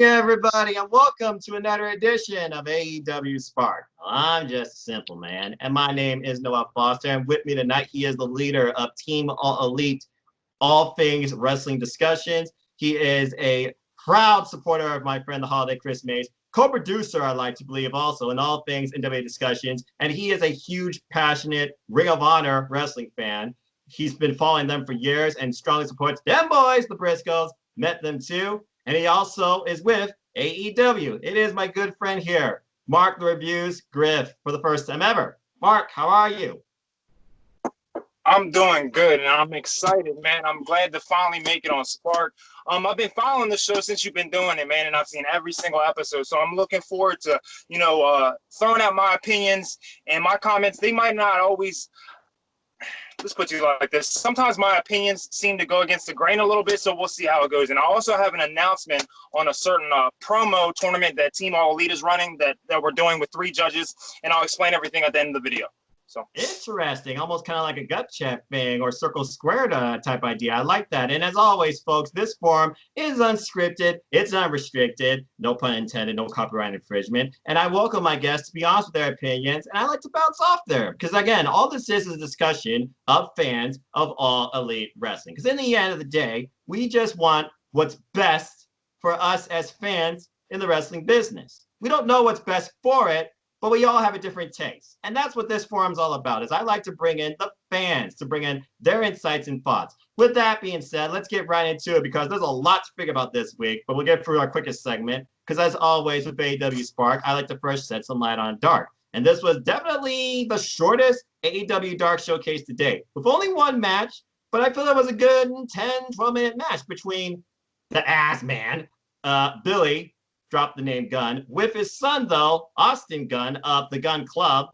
Everybody, and welcome to another edition of AEW Spark. I'm just a simple man, and my name is Noah Foster, and with me tonight, he is the leader of Team All Elite, all things wrestling discussions. He is a proud supporter of my friend, the Holiday Chris Mays, co-producer, I like to believe, also in all things NWA discussions, and he is a huge, passionate Ring of Honor wrestling fan. He's been following them for years and strongly supports them boys, the Briscoes, met them too. And he also is with AEW. It is my good friend here, Mark the Reviews Griff, for the first time ever. Mark, how are you? I'm doing good, and I'm excited, man. I'm glad to finally make it on Spark. I've been following the show since you've been doing it, man, and I've seen every single episode. So I'm looking forward to, throwing out my opinions and my comments. They might not always... Let's put it like this. Sometimes my opinions seem to go against the grain a little bit, so we'll see how it goes. And I also have an announcement on a certain promo tournament that Team All Elite is running that we're doing with 3 judges, and I'll explain everything at the end of the video. So interesting, almost kind of like a gut check thing or circle squared type idea. I like that. And as always, folks, this forum is unscripted, it's unrestricted, no pun intended, no copyright infringement. And I welcome my guests to be honest with their opinions, and I like to bounce off there because again, all this is a discussion of fans of All Elite Wrestling. Because in the end of the day, we just want what's best for us as fans in the wrestling business. We don't know what's best for it, but we all have a different taste. And that's what this forum's all about, is I like to bring in the fans, to bring in their insights and thoughts. With that being said, let's get right into it because there's a lot to figure about this week, but we'll get through our quickest segment because as always with AEW Spark, I like to first set some light on Dark. And this was definitely the shortest AEW Dark showcase to date, with only one match, but I feel it was a good 10, 12-minute match between the ass man, Billy, drop the name Gunn, with his son, though, Austin Gunn of the Gunn Club,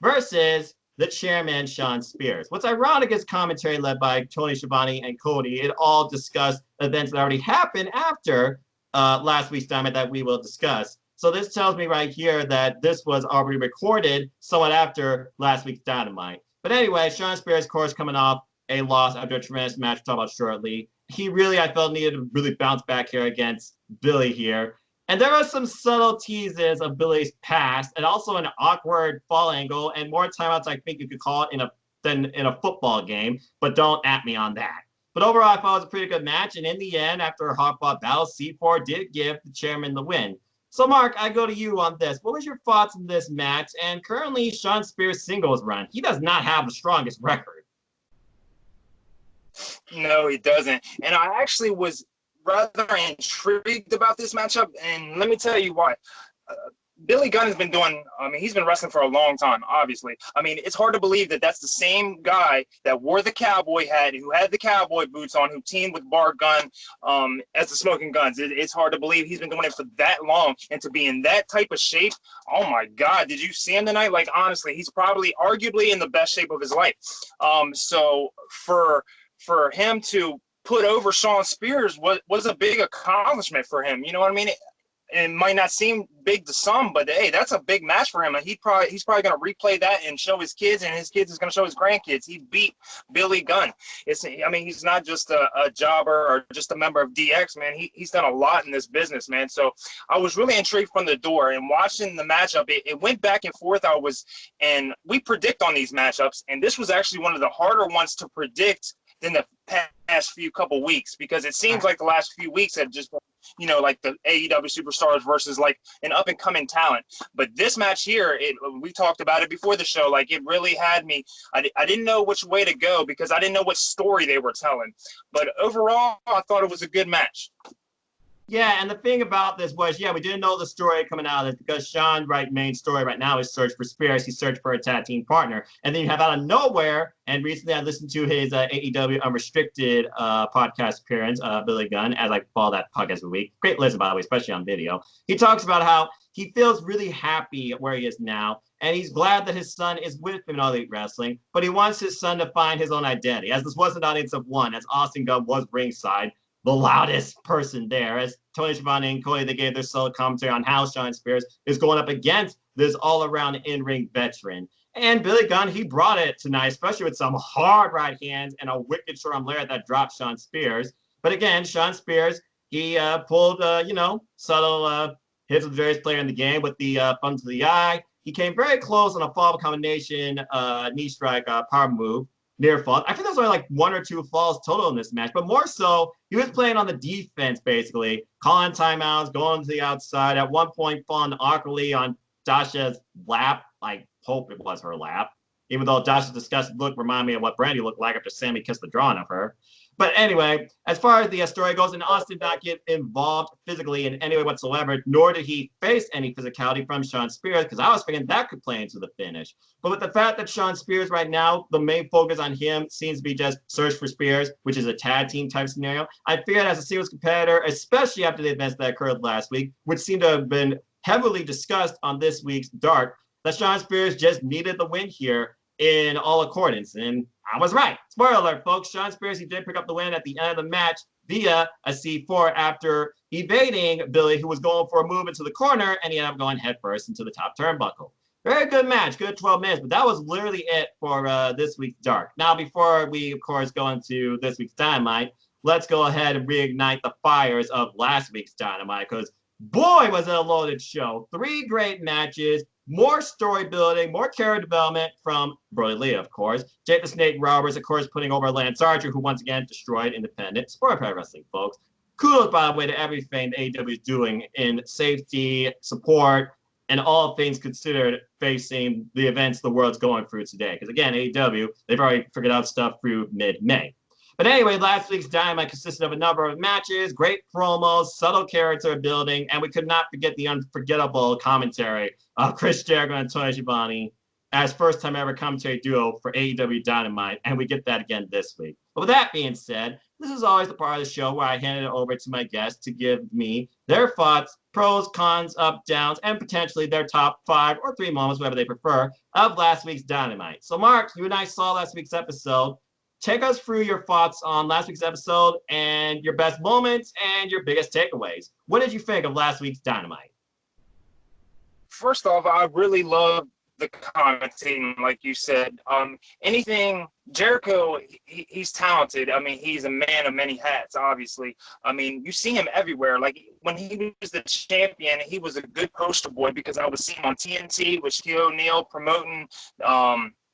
versus the chairman, Shawn Spears. What's ironic is commentary led by Tony Schiavone and Cody. It all discussed events that already happened after last week's Dynamite that we will discuss. So this tells me right here that this was already recorded somewhat after last week's Dynamite. But anyway, Shawn Spears, of course, coming off a loss after a tremendous match we'll talk about shortly. He really, I felt, needed to really bounce back here against Billy here. And there are some subtle teases of Billy's past and also an awkward fall angle and more timeouts I think you could call it than in a football game, but don't at me on that. But overall, I thought it was a pretty good match. And in the end, after a hard-fought battle, C4 did give the chairman the win. So, Mark, I go to you on this. What was your thoughts on this match? And currently, Shawn Spears' singles run. He does not have the strongest record. No, he doesn't. And I actually was rather intrigued about this matchup, and let me tell you why. Billy Gunn has been doing, he's been wrestling for a long time, obviously. It's hard to believe that that's the same guy that wore the cowboy hat, who had the cowboy boots on, who teamed with Bart Gunn as the Smoking Guns. It's hard to believe he's been doing it for that long, and to be in that type of shape, oh my God, did you see him tonight? Like, honestly, he's probably arguably in the best shape of his life. So for him to put over Shawn Spears was a big accomplishment for him. You know what I mean? It might not seem big to some, but hey, that's a big match for him. And he's probably going to replay that and show his kids, and his kids is going to show his grandkids. He beat Billy Gunn. He's not just a jobber or just a member of DX, man. He's done a lot in this business, man. So I was really intrigued from the door and watching the matchup. It went back and forth. And we predict on these matchups, and this was actually one of the harder ones to predict than the past couple weeks, because it seems like the last few weeks have just been, like the AEW superstars versus like an up and coming talent. But this match here, we talked about it before the show, like it really had me. I didn't know which way to go because I didn't know what story they were telling. But overall, I thought it was a good match. Yeah, and the thing about this was, we didn't know the story coming out of this because Shawn's main story right now is search for Spears. He searched for a tag team partner. And then you have out of nowhere, and recently I listened to his AEW Unrestricted podcast appearance, Billy Gunn, as I follow that podcast every week. Great listen, by the way, especially on video. He talks about how he feels really happy where he is now, and he's glad that his son is with him in All Elite Wrestling, but he wants his son to find his own identity, as this was an audience of one, as Austin Gunn was ringside, the loudest person there, as Tony Schiavone and Cody, they gave their solo commentary on how Shawn Spears is going up against this all-around in-ring veteran. And Billy Gunn, he brought it tonight, especially with some hard right hands and a wicked short-arm lariat that dropped Shawn Spears. But again, Shawn Spears, He pulled, subtle hits with various players in the game with the thumb to the eye. He came very close on a fall combination knee strike power move, near fall. I think there's only like 1 or 2 falls total in this match, but more so, he was playing on the defense, basically, calling timeouts, going to the outside, at one point falling awkwardly on Dasha's lap. I hope it was her lap, even though Dasha's disgusted look reminded me of what Brandy looked like after Sammy kissed the drawing of her. But anyway, as far as the story goes, and Austin did not get involved physically in any way whatsoever, nor did he face any physicality from Shawn Spears, because I was thinking that could play into the finish. But with the fact that Shawn Spears right now, the main focus on him seems to be just search for Spears, which is a tag team type scenario, I figured as a singles competitor, especially after the events that occurred last week, which seemed to have been heavily discussed on this week's Dark, that Shawn Spears just needed the win here in all accordance. And I was right. Spoiler alert, folks. Shawn Spears, he did pick up the win at the end of the match via a C4 after evading Billy, who was going for a move into the corner, and he ended up going headfirst into the top turnbuckle. Very good match, good 12 minutes, but that was literally it for this week's Dark. Now, before we, of course, go into this week's Dynamite, let's go ahead and reignite the fires of last week's Dynamite, because boy, was it a loaded show. 3 great matches, more story building, more character development from Brody Lee, of course. Jake the Snake Roberts, of course, putting over Lance Archer, who once again destroyed Independent Sport Pro Wrestling, folks. Kudos, by the way, to everything the AEW is doing in safety, support, and all things considered facing the events the world's going through today. Because again, AEW, they've already figured out stuff through mid-May. But anyway, last week's Dynamite consisted of a number of matches, great promos, subtle character building, and we could not forget the unforgettable commentary of Chris Jericho and Tony Schiavone as first-time ever commentary duo for AEW Dynamite, and we get that again this week. But with that being said, this is always the part of the show where I hand it over to my guests to give me their thoughts, pros, cons, up, downs, and potentially their top 5 or 3 moments, whatever they prefer, of last week's Dynamite. So, Mark, you and I saw last week's episode. Take us through your thoughts on last week's episode and your best moments and your biggest takeaways. What did you think of last week's Dynamite? First off, I really love the commentating, like you said. Anything Jericho, he's talented. I mean, he's a man of many hats, obviously. I mean, you see him everywhere. Like when he was the champion, he was a good poster boy because I was seeing him on TNT with Shaquille O'Neal promoting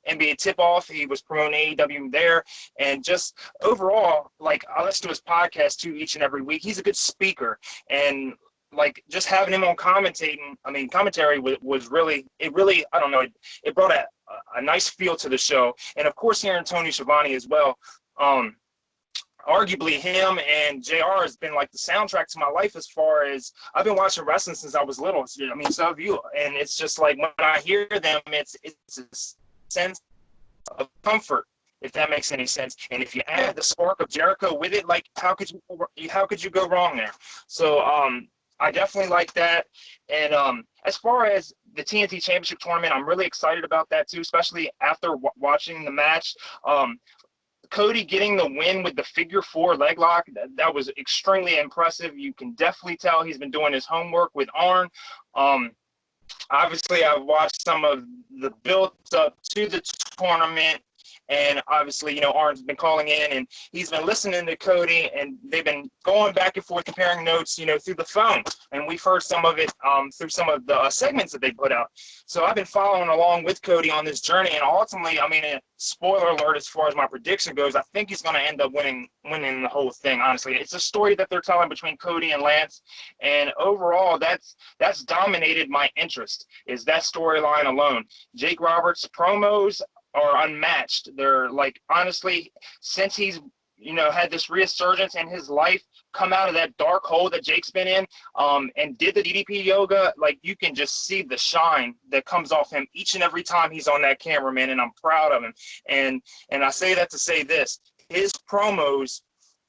NBA Tip-Off. He was promoting AEW there. And just overall, like, I listen to his podcast, too, each and every week. He's a good speaker. And, like, just having him on commentary was really, I don't know, it brought a nice feel to the show. And, of course, hearing Tony Schiavone as well. Arguably, him and JR has been like the soundtrack to my life as far as I've been watching wrestling since I was little. I mean, so have you. And it's just like when I hear them, it's a sense of comfort, if that makes any sense. And if you add the spark of Jericho with it, like how could you go wrong there? So I definitely like that. And as far as the TNT Championship tournament, I'm really excited about that too, especially after watching the match. Cody getting the win with the figure 4 leg lock, that was extremely impressive. You can definitely tell he's been doing his homework with Arn. Obviously, I've watched some of the build-up to the tournament, and obviously, you know, Arn's been calling in, and he's been listening to Cody, and they've been going back and forth, comparing notes, you know, through the phone. And we've heard some of it through some of the segments that they put out. So I've been following along with Cody on this journey, and ultimately, I mean, spoiler alert as far as my prediction goes, I think he's going to end up winning the whole thing, honestly. It's a story that they're telling between Cody and Lance, and overall, that's dominated my interest, is that storyline alone. Jake Roberts' promos are unmatched. They're like, honestly, since he's, you know, had this resurgence in his life, come out of that dark hole that Jake's been in, and did the DDP yoga, like you can just see the shine that comes off him each and every time he's on that camera, man, and I'm proud of him. And I say that to say this, his promos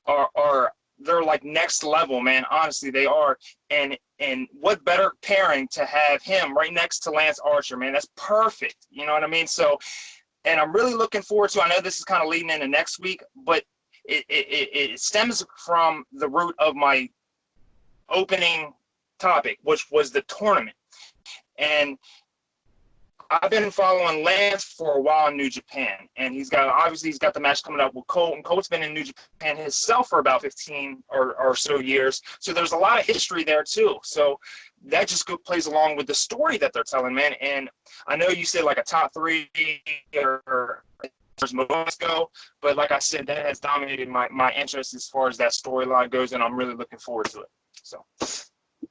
are they're like next level, man. Honestly, they are. And what better pairing to have him right next to Lance Archer, man. That's perfect. You know what I mean? So, and I'm really looking forward to, I know this is kind of leading into next week, but it stems from the root of my opening topic, which was the tournament. And I've been following Lance for a while in New Japan, and he's got the match coming up with Colt, and Colt's been in New Japan himself for about 15 or so years. So there's a lot of history there too. So that just plays along with the story that they're telling, man. And I know you said like a top 3 or as moments go, but like I said, that has dominated my interest as far as that storyline goes, and I'm really looking forward to it. So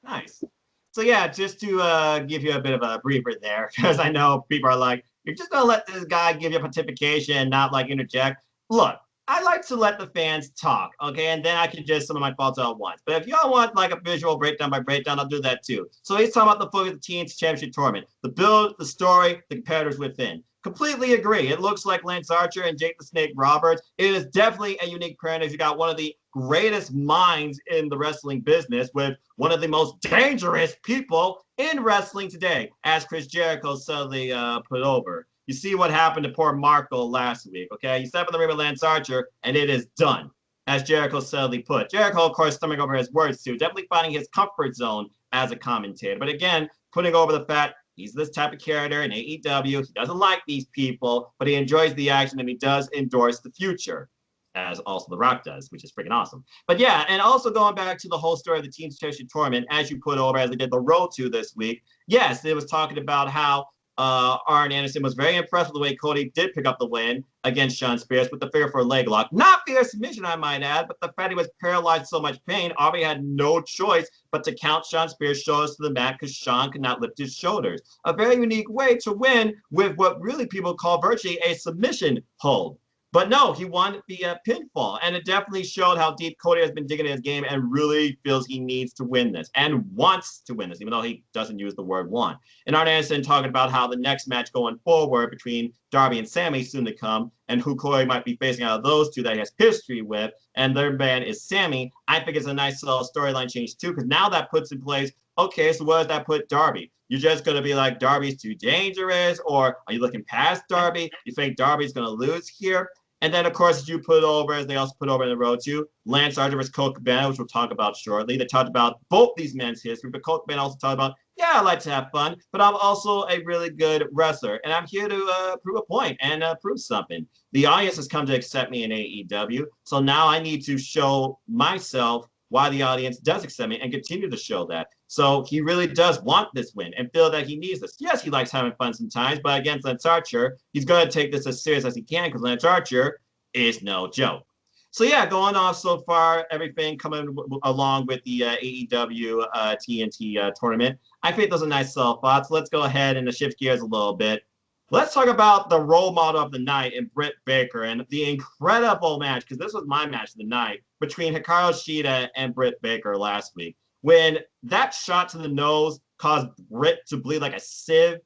nice. So yeah, just to give you a bit of a briefer there, because I know people are like, you're just gonna let this guy give you a pontification and not like interject. Look, I like to let the fans talk, okay, and then I can just some of my faults out once. But if y'all want like a visual breakdown by breakdown, I'll do that too. So he's talking about the focus of the Teens Championship Tournament, the build, the story, the competitors within. Completely agree. It looks like Lance Archer and Jake the Snake Roberts. It is definitely a unique pairing as you got one of the greatest minds in the wrestling business with one of the most dangerous people in wrestling today, as Chris Jericho suddenly put over. You see what happened to poor Marco last week, okay? You step in the ring with Lance Archer, and it is done, as Jericho suddenly put. Jericho, of course, stumbling over his words too, definitely finding his comfort zone as a commentator. But again, putting over the fact he's this type of character in AEW. He doesn't like these people, but he enjoys the action, and he does endorse the future, as also The Rock does, which is freaking awesome. But yeah, and also going back to the whole story of the Teens Championship Tournament, as you put over, as they did the Road to this week, yes, it was talking about how Arn Anderson was very impressed with the way Cody did pick up the win against Shawn Spears with the fear for a leg lock. Not via submission, I might add, but the fact he was paralyzed so much pain, Aubrey had no choice but to count Shawn Spears' shoulders to the mat because Shawn could not lift his shoulders. A very unique way to win with what really people call virtually a submission hold. But no, he wanted the pinfall, and it definitely showed how deep Cody has been digging in his game and really feels he needs to win this and wants to win this, even though he doesn't use the word want. And Arn Anderson talking about how the next match going forward between Darby and Sammy soon to come, and who Cody might be facing out of those two that he has history with, and their man is Sammy. I think it's a nice little storyline change too, because now that puts in place, okay, so where does that put Darby? You're just going to be like, Darby's too dangerous, or are you looking past Darby? You think Darby's going to lose here? And then, of course, as you put over, as they also put over in the Road to, Lance Archer versus Colt Cabana, which we'll talk about shortly. They talked about both these men's history, but Colt Cabana also talked about, yeah, I like to have fun, but I'm also a really good wrestler, and I'm here to prove a point and prove something. The audience has come to accept me in AEW, so now I need to show myself why the audience does accept me and continue to show that. So he really does want this win and feel that he needs this. Yes, he likes having fun sometimes, but against Lance Archer, he's going to take this as serious as he can because Lance Archer is no joke. So yeah, going off so far, everything coming along with the AEW TNT tournament. I think those are nice thoughts. Let's go ahead and shift gears a little bit. Let's talk about the role model of the night in Britt Baker and the incredible match, because this was my match of the night, between Hikaru Shida and Britt Baker last week. When that shot to the nose caused Britt to bleed like a sieve,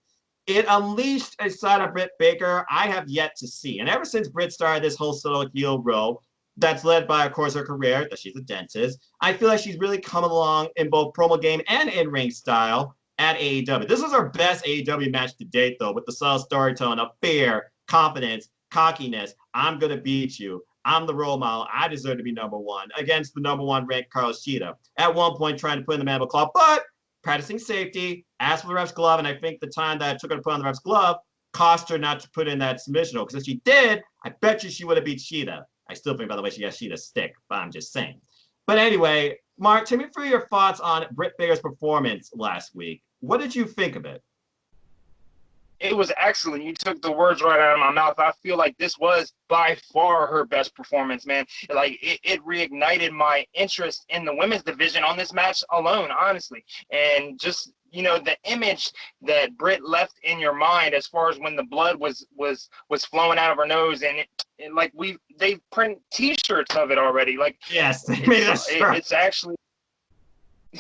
it unleashed a side of Britt Baker I have yet to see. And ever since Britt started this whole solo heel row, that's led by, of course, her career, that she's a dentist, I feel like she's really come along in both promo game and in-ring style at AEW. This was her best AEW match to date, though, with the subtle storytelling of fear, confidence, cockiness. I'm going to beat you. I'm the role model. I deserve to be number one against the number one ranked Carlos Shida. At one point, trying to put in the mandible claw, but practicing safety, asked for the ref's glove, and I think the time that it took her to put on the ref's glove cost her not to put in that submission hold. Because if she did, I bet you she would have beat Shida. I still think, by the way, she has Shida's stick, but I'm just saying. But anyway, Mark, take me through your thoughts on Britt Baker's performance last week. What did you think of it? It was excellent. You took the words right out of my mouth. I feel like this was by far her best performance, man. Like it reignited my interest in the women's division on this match alone, honestly. And just, you know, the image that Britt left in your mind as far as when the blood was flowing out of her nose, and like they print T-shirts of it already. Like yes, it's actually.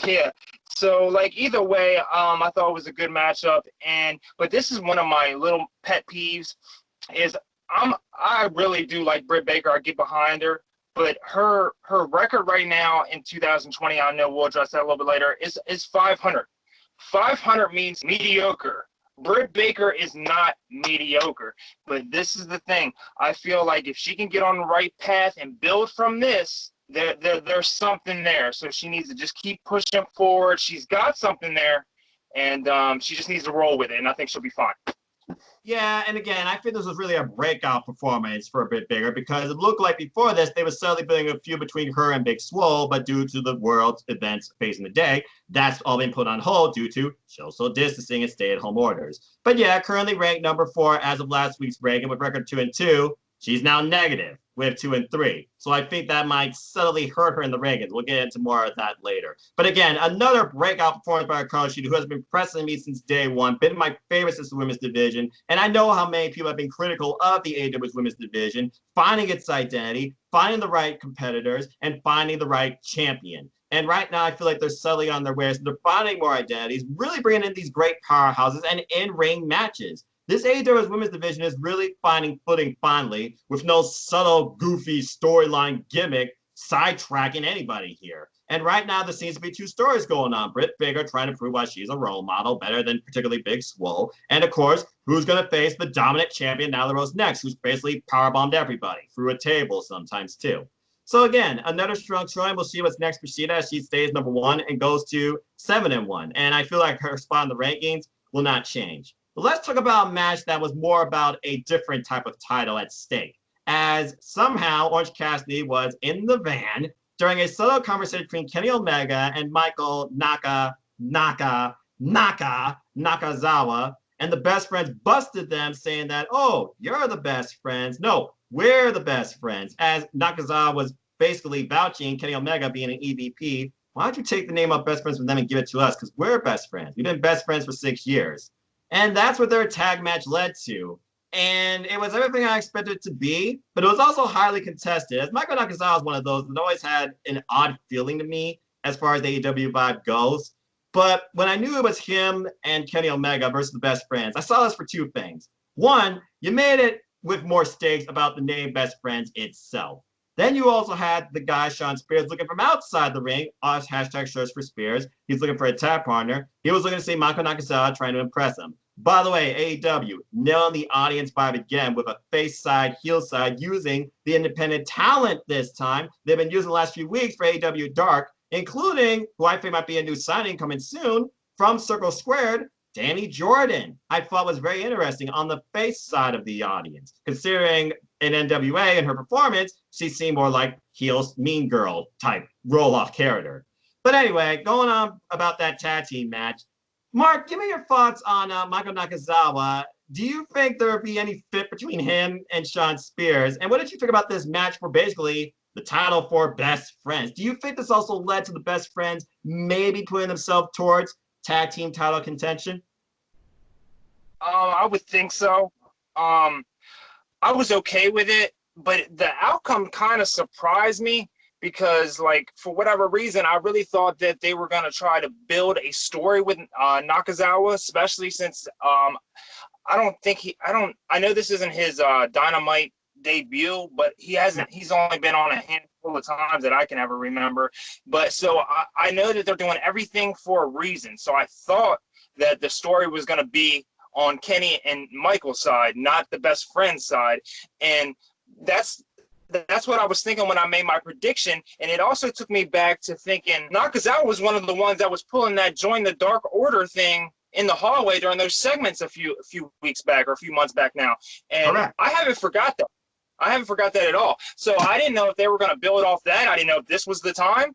Yeah. So, like, either way, I thought it was a good matchup. But this is one of my little pet peeves is I really do like Britt Baker. I get behind her. But her record right now in 2020, I know we'll address that a little bit later, is 500. 500 means mediocre. Britt Baker is not mediocre. But this is the thing. I feel like if she can get on the right path and build from this, there's something there. So she needs to just keep pushing forward. She's got something there, and she just needs to roll with it, and I think she'll be fine. Yeah, and again, I think this was really a breakout performance for a Bit Bigger because it looked like before this they were suddenly building a feud between her and Big Swole, but due to the world's events facing the day, that's all been put on hold due to social distancing and stay-at-home orders. But yeah, currently ranked number 4 as of last week's ranking with record 2-2. She's now negative with 2-3. So I think that might subtly hurt her in the rankings. We'll get into more of that later. But again, another breakout performance by Hikaru who has been pressing me since day one, been my favorite since the women's division. And I know how many people have been critical of the AEW's women's division, finding its identity, finding the right competitors, and finding the right champion. And right now, I feel like they're subtly on their way. So they're finding more identities, really bringing in these great powerhouses and in-ring matches. This AEW's women's division is really finding footing finally, with no subtle, goofy storyline gimmick sidetracking anybody here. And right now, there seems to be 2 stories going on. Brit Bigger trying to prove why she's a role model, better than particularly Big Swole. And of course, who's going to face the dominant champion Nyla Rose next, who's basically powerbombed everybody through a table sometimes too. So again, another strong showing. We'll see what's next for Sheeta as she stays number 1 and goes to 7-1. And I feel like her spot in the rankings will not change. But let's talk about a match that was more about a different type of title at stake, as somehow Orange Cassidy was in the van during a subtle conversation between Kenny Omega and Michael Nakazawa, and the best friends busted them, saying that, oh, you're the best friends. No, we're the best friends, as Nakazawa was basically vouching Kenny Omega being an EVP. Why don't you take the name of best friends from them and give it to us? Because we're best friends. We've been best friends for 6 years. And that's what their tag match led to. And it was everything I expected it to be, but it was also highly contested. As Michael Nakazawa is one of those that always had an odd feeling to me as far as the AEW vibe goes. But when I knew it was him and Kenny Omega versus the best friends, I saw this for 2 things. One, you made it with more stakes about the name Best Friends itself. Then you also had the guy, Shawn Spears, looking from outside the ring, hashtag shirts for Spears. He's looking for a tag partner. He was looking to see Michael Nakazawa trying to impress him. By the way, AEW nailing the audience vibe again with a face side, heel side, using the independent talent this time. They've been using the last few weeks for AEWDark, including, who I think might be a new signing coming soon, from Circle Squared, Danny Jordan. I thought was very interesting on the face side of the audience, considering in NWA and her performance, she seemed more like heel mean girl type roll-off character. But anyway, going on about that tag team match, Mark, give me your thoughts on Michael Nakazawa. Do you think there would be any fit between him and Shawn Spears? And what did you think about this match for basically the title for best friends? Do you think this also led to the best friends maybe putting themselves towards tag team title contention? I would think so. I was okay with it, but the outcome kind of surprised me because, like, for whatever reason, I really thought that they were going to try to build a story with Nakazawa, especially since I know this isn't his Dynamite debut, but he's only been on a handful of times that I can ever remember. But so I know that they're doing everything for a reason. So I thought that the story was going to be on Kenny and Michael's side, not the best friend side. And that's what I was thinking when I made my prediction. And it also took me back to thinking Nakazawa was one of the ones that was pulling that join the Dark Order thing in the hallway during those segments a few weeks back or a few months back now. And correct. I haven't forgot that. I haven't forgot that at all. So I didn't know if they were going to build off that. I didn't know if this was the time.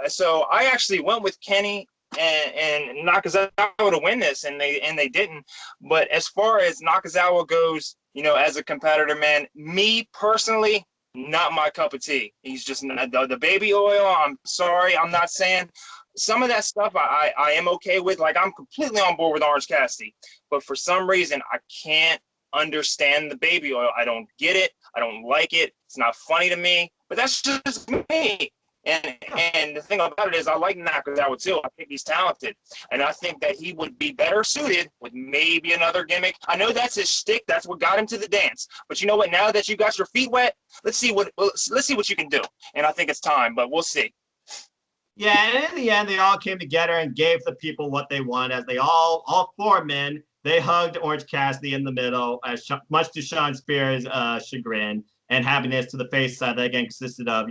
So I actually went with Kenny and Nakazawa to win this, and they didn't. But as far as Nakazawa goes, you know, as a competitor, man, me personally, not my cup of tea. He's just the baby oil. I'm sorry, I'm not saying some of that stuff I am okay with. Like, I'm completely on board with Orange Cassidy, but for some reason I can't understand the baby oil. I don't get it. I don't like it. It's not funny to me. But that's just me. And the thing about it is I like Nakazawa too. I think he's talented. And I think that he would be better suited with maybe another gimmick. I know that's his shtick. That's what got him to the dance. But you know what? Now that you got your feet wet, let's see what you can do. And I think it's time, but we'll see. Yeah, and in the end, they all came together and gave the people what they want, as they all 4 men, they hugged Orange Cassidy in the middle, much to Shawn Spears' chagrin. and happiness to the face side that again consisted of,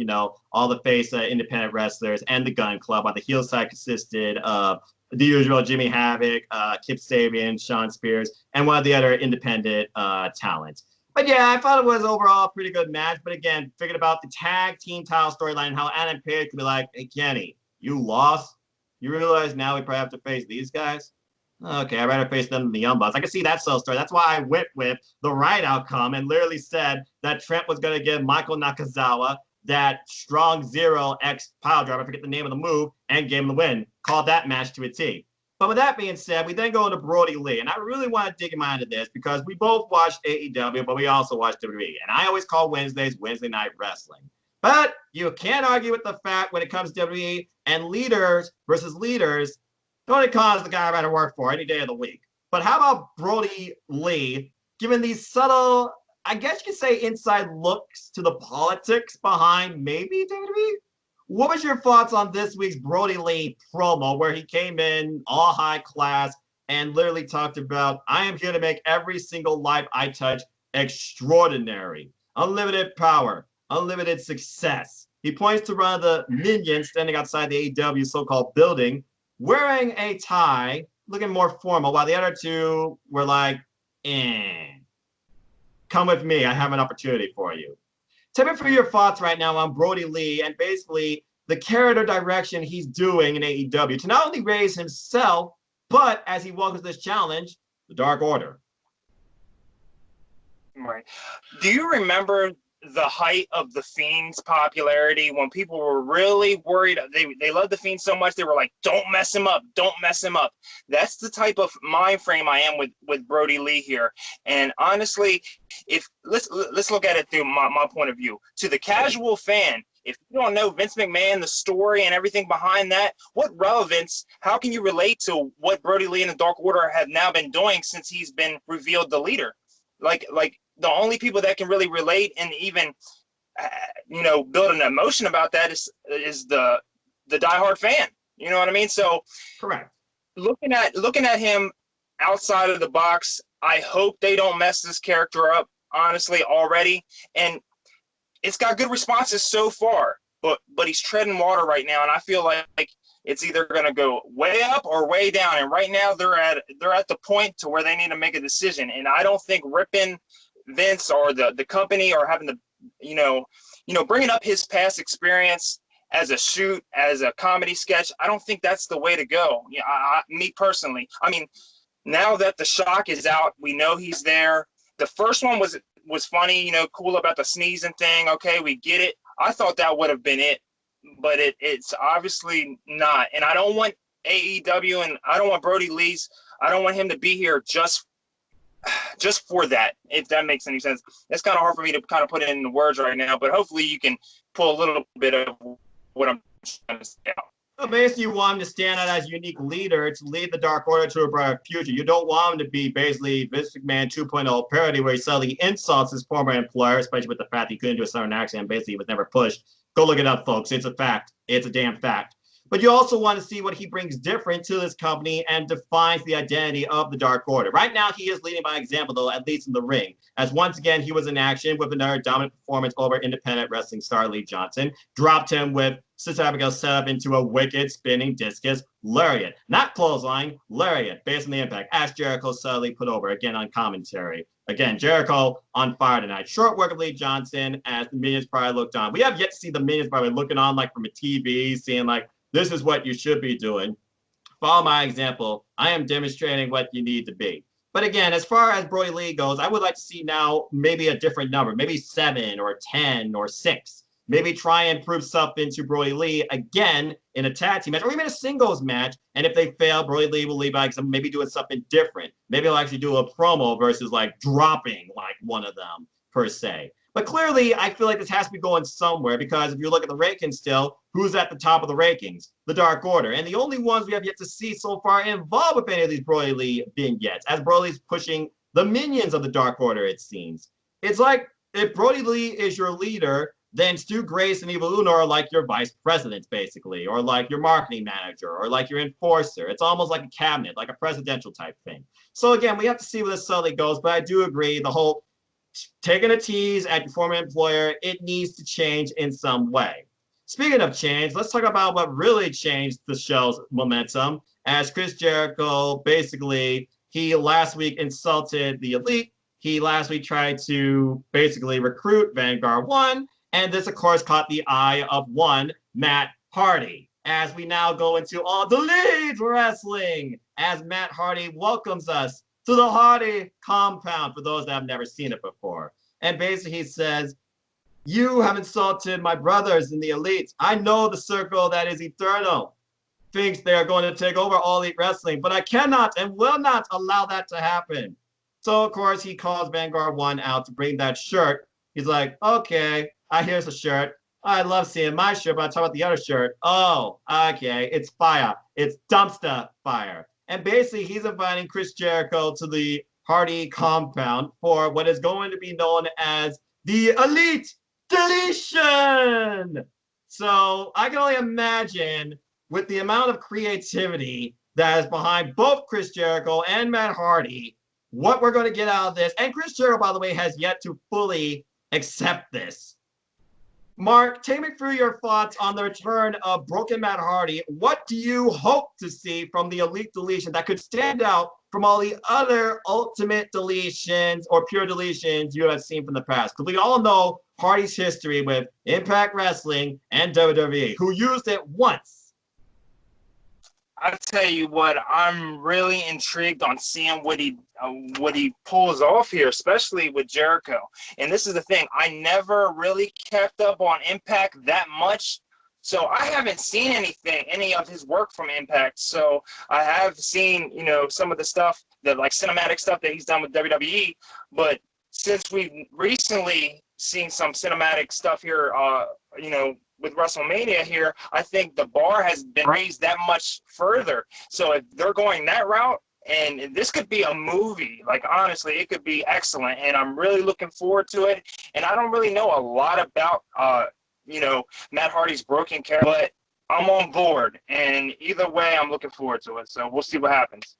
all the face independent wrestlers and the Gun Club, while the heel side consisted of the usual Jimmy Havoc, Kip Sabian, Shawn Spears, and one of the other independent talents. But yeah, I thought it was overall a pretty good match. But again, thinking about the tag team title storyline, how Adam Page could be like, hey, Kenny, you lost? You realize now we probably have to face these guys? Okay, I'd rather face them than the Young Bucks. I can see that sell story. That's why I went with the right outcome and literally said that Trent was going to give Michael Nakazawa that strong zero X pile driver, I forget the name of the move, and gave him the win. Called that match to a T. But with that being said, we then go into Brody Lee. And I really want to dig into this because we both watched AEW, but we also watched WWE. And I always call Wednesdays Wednesday Night Wrestling. But you can't argue with the fact when it comes to WWE and leaders versus leaders, Tony Khan is the guy I'd rather work for any day of the week. But how about Brody Lee, given these subtle, I guess you could say, inside looks to the politics behind maybe WWE? What was your thoughts on this week's Brody Lee promo where he came in all high class and literally talked about, I am here to make every single life I touch extraordinary, unlimited power, unlimited success. He points to one of the minions standing outside the AEW so-called building, wearing a tie, looking more formal, while the other two were like, come with me, I have an opportunity for you. Tell me for your thoughts right now on Brody Lee and basically the character direction he's doing in AEW to not only raise himself, but as he welcomes this challenge, the Dark Order. Right. Do you remember the height of the Fiend's popularity when people were really worried? They loved the Fiend so much they were like, don't mess him up, don't mess him up. That's the type of mind frame I am with Brody Lee here. And honestly, if let's look at it through my point of view. To the casual fan, if you don't know Vince McMahon, the story and everything behind that, what relevance, how can you relate to what Brody Lee and the Dark Order have now been doing since he's been revealed the leader? Like the only people that can really relate and even, build an emotion about that is the diehard fan. You know what I mean? So, correct. Looking at him outside of the box, I hope they don't mess this character up, honestly, already. And it's got good responses so far, but he's treading water right now, and I feel like it's either going to go way up or way down. And right now they're at the point to where they need to make a decision. And I don't think ripping Vince or the company or having to, bringing up his past experience as a shoot, as a comedy sketch, I don't think that's the way to go. Yeah, me personally. I mean, now that the shock is out, we know he's there. The first one was funny, cool about the sneezing thing. Okay, we get it. I thought that would have been it, but it's obviously not. And I don't want AEW and I don't want Brody Lee's. I don't want him to be here just for that, if that makes any sense. It's kind of hard for me to kind of put it into words right now, but hopefully you can pull a little bit of what I'm trying to say out. So basically, you want him to stand out as a unique leader to lead the Dark Order to a brighter future. You don't want him to be basically Vince McMahon 2.0 parody where he suddenly insults his former employer, especially with the fact he couldn't do a Southern accent and basically he was never pushed. Go look it up, folks. It's a fact. It's a damn fact. But you also want to see what he brings different to this company and defines the identity of the Dark Order. Right now, he is leading by example, though, at least in the ring. As once again, he was in action with another dominant performance over independent wrestling star Lee Johnson. Dropped him with Sister Abigail set up into a wicked spinning discus lariat. Not clothesline, lariat, based on the impact. As Jericho subtly put over, again on commentary. Again, Jericho on fire tonight. Short work of Lee Johnson as the Minions probably looked on. We have yet to see the Minions probably looking on like from a TV, seeing like, this is what you should be doing. Follow my example. I am demonstrating what you need to be. But again, as far as Brody Lee goes, I would like to see now maybe a different number, maybe 7 or 10 or 6. Maybe try and prove something to Brody Lee again in a tag team match or even a singles match. And if they fail, Brody Lee will leave out maybe doing something different. Maybe he'll actually do a promo versus like dropping like one of them per se. But clearly, I feel like this has to be going somewhere because if you look at the rankings still, who's at the top of the rankings? The Dark Order. And the only ones we have yet to see so far involved with any of these Brody Lee vignettes, as Brody Lee's pushing the minions of the Dark Order, it seems. It's like if Brody Lee is your leader, then Stu Grace and Evil Uno are like your vice presidents, basically, or like your marketing manager, or like your enforcer. It's almost like a cabinet, like a presidential type thing. So again, we have to see where this subtly goes, but I do agree the whole taking a tease at your former employer, it needs to change in some way. Speaking of change, let's talk about what really changed the show's momentum. As Chris Jericho, basically, he last week insulted the Elite. He last week tried to basically recruit Vanguard 1. And this, of course, caught the eye of one Matt Hardy. As we now go into All the Elite Wrestling, as Matt Hardy welcomes us to the Hardy compound for those that have never seen it before. And basically he says, you have insulted my brothers in the Elite. I know the circle that is eternal thinks they are going to take over All Elite Wrestling, but I cannot and will not allow that to happen. So, of course, he calls Vanguard 1 out to bring that shirt. He's like, okay, here's a shirt. I love seeing my shirt, but I'll talk about the other shirt. Oh, okay, it's fire. It's dumpster fire. And basically, he's inviting Chris Jericho to the Hardy compound for what is going to be known as the Elite Deletion. So I can only imagine with the amount of creativity that is behind both Chris Jericho and Matt Hardy, what we're going to get out of this. And Chris Jericho, by the way, has yet to fully accept this. Mark, take me through your thoughts on the return of Broken Matt Hardy. What do you hope to see from the Elite Deletion that could stand out from all the other ultimate deletions or pure deletions you have seen from the past? Because we all know Hardy's history with Impact Wrestling and WWE, who used it once. I tell you what, I'm really intrigued on seeing what he pulls off here, especially with Jericho. And this is the thing, I never really kept up on Impact that much, so I haven't seen any of his work from Impact. So I have seen, some of the stuff that like cinematic stuff that he's done with WWE, but since we've recently seen some cinematic stuff here, with WrestleMania here, I think the bar has been raised that much further. So if they're going that route, and this could be a movie, like honestly, it could be excellent. And I'm really looking forward to it. And I don't really know a lot about, Matt Hardy's broken character, but I'm on board. And either way, I'm looking forward to it. So we'll see what happens.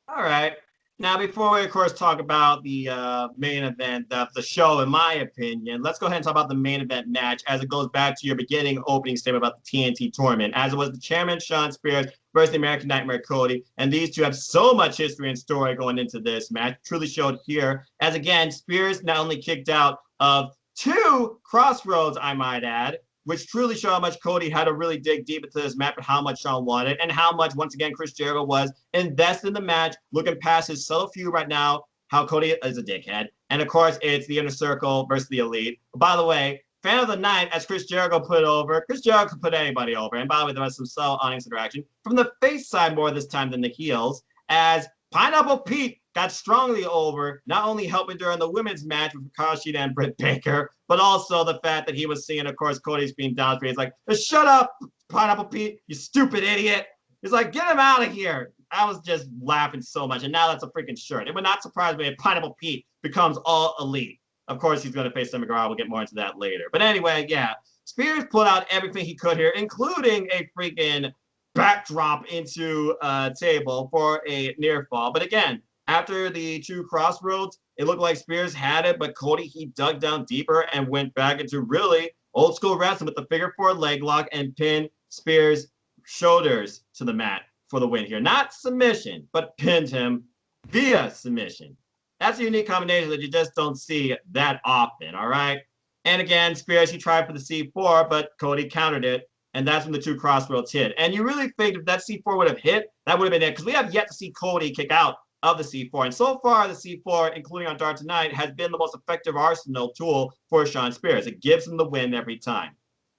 All right. Now, before we, of course, talk about the main event of the show, in my opinion, let's go ahead and talk about the main event match as it goes back to your beginning opening statement about the TNT tournament, as it was the chairman, Shawn Spears, versus the American Nightmare, Cody. And these two have so much history and story going into this match, truly showed here. As, again, Spears not only kicked out of 2 Crossroads, I might add, which truly showed how much Cody had to really dig deep into this match, but how much Shawn wanted, and how much, once again, Chris Jericho was invested in the match, looking past his subtle feud right now, how Cody is a dickhead. And, of course, it's the Inner Circle versus the Elite. By the way, fan of the night, as Chris Jericho put over, Chris Jericho could put anybody over. And, by the way, there was some subtle audience interaction from the face side more this time than the heels, as Pineapple Pete got strongly over, not only helping during the women's match with Hikaru and Britt Baker, but also the fact that he was seeing, of course, Cody's being down. He's like, shut up, Pineapple Pete, you stupid idiot. He's like, get him out of here. I was just laughing so much, and now that's a freaking shirt. It would not surprise me if Pineapple Pete becomes All Elite. Of course, he's going to face Sammy Guevara. We'll get more into that later. But anyway, yeah, Spears put out everything he could here, including a freaking backdrop into a table for a near fall. But again, after the 2 Crossroads, it looked like Spears had it, but Cody, he dug down deeper and went back into really old school wrestling with the figure 4 leg lock and pinned Spears' shoulders to the mat for the win here. Not submission, but pinned him via submission. That's a unique combination that you just don't see that often, all right? And again, Spears, he tried for the C4, but Cody countered it, and that's when the 2 Crossroads hit. And you really think if that C4 would have hit, that would have been it, because we have yet to see Cody kick out of the C4. And so far, the C4, including on Dark Tonight, has been the most effective arsenal tool for Shawn Spears. It gives him the win every time.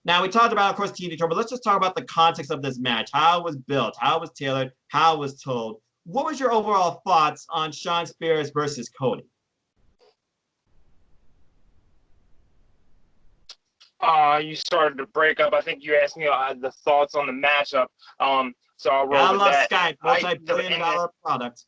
Now, we talked about, of course, TNT Tour, but let's just talk about the context of this match, how it was built, how it was tailored, how it was told. What was your overall thoughts on Shawn Spears versus Cody? You started to break up. I think you asked me the thoughts on the matchup. So I'll roll with that. I love Skype, multi-billion-dollar product.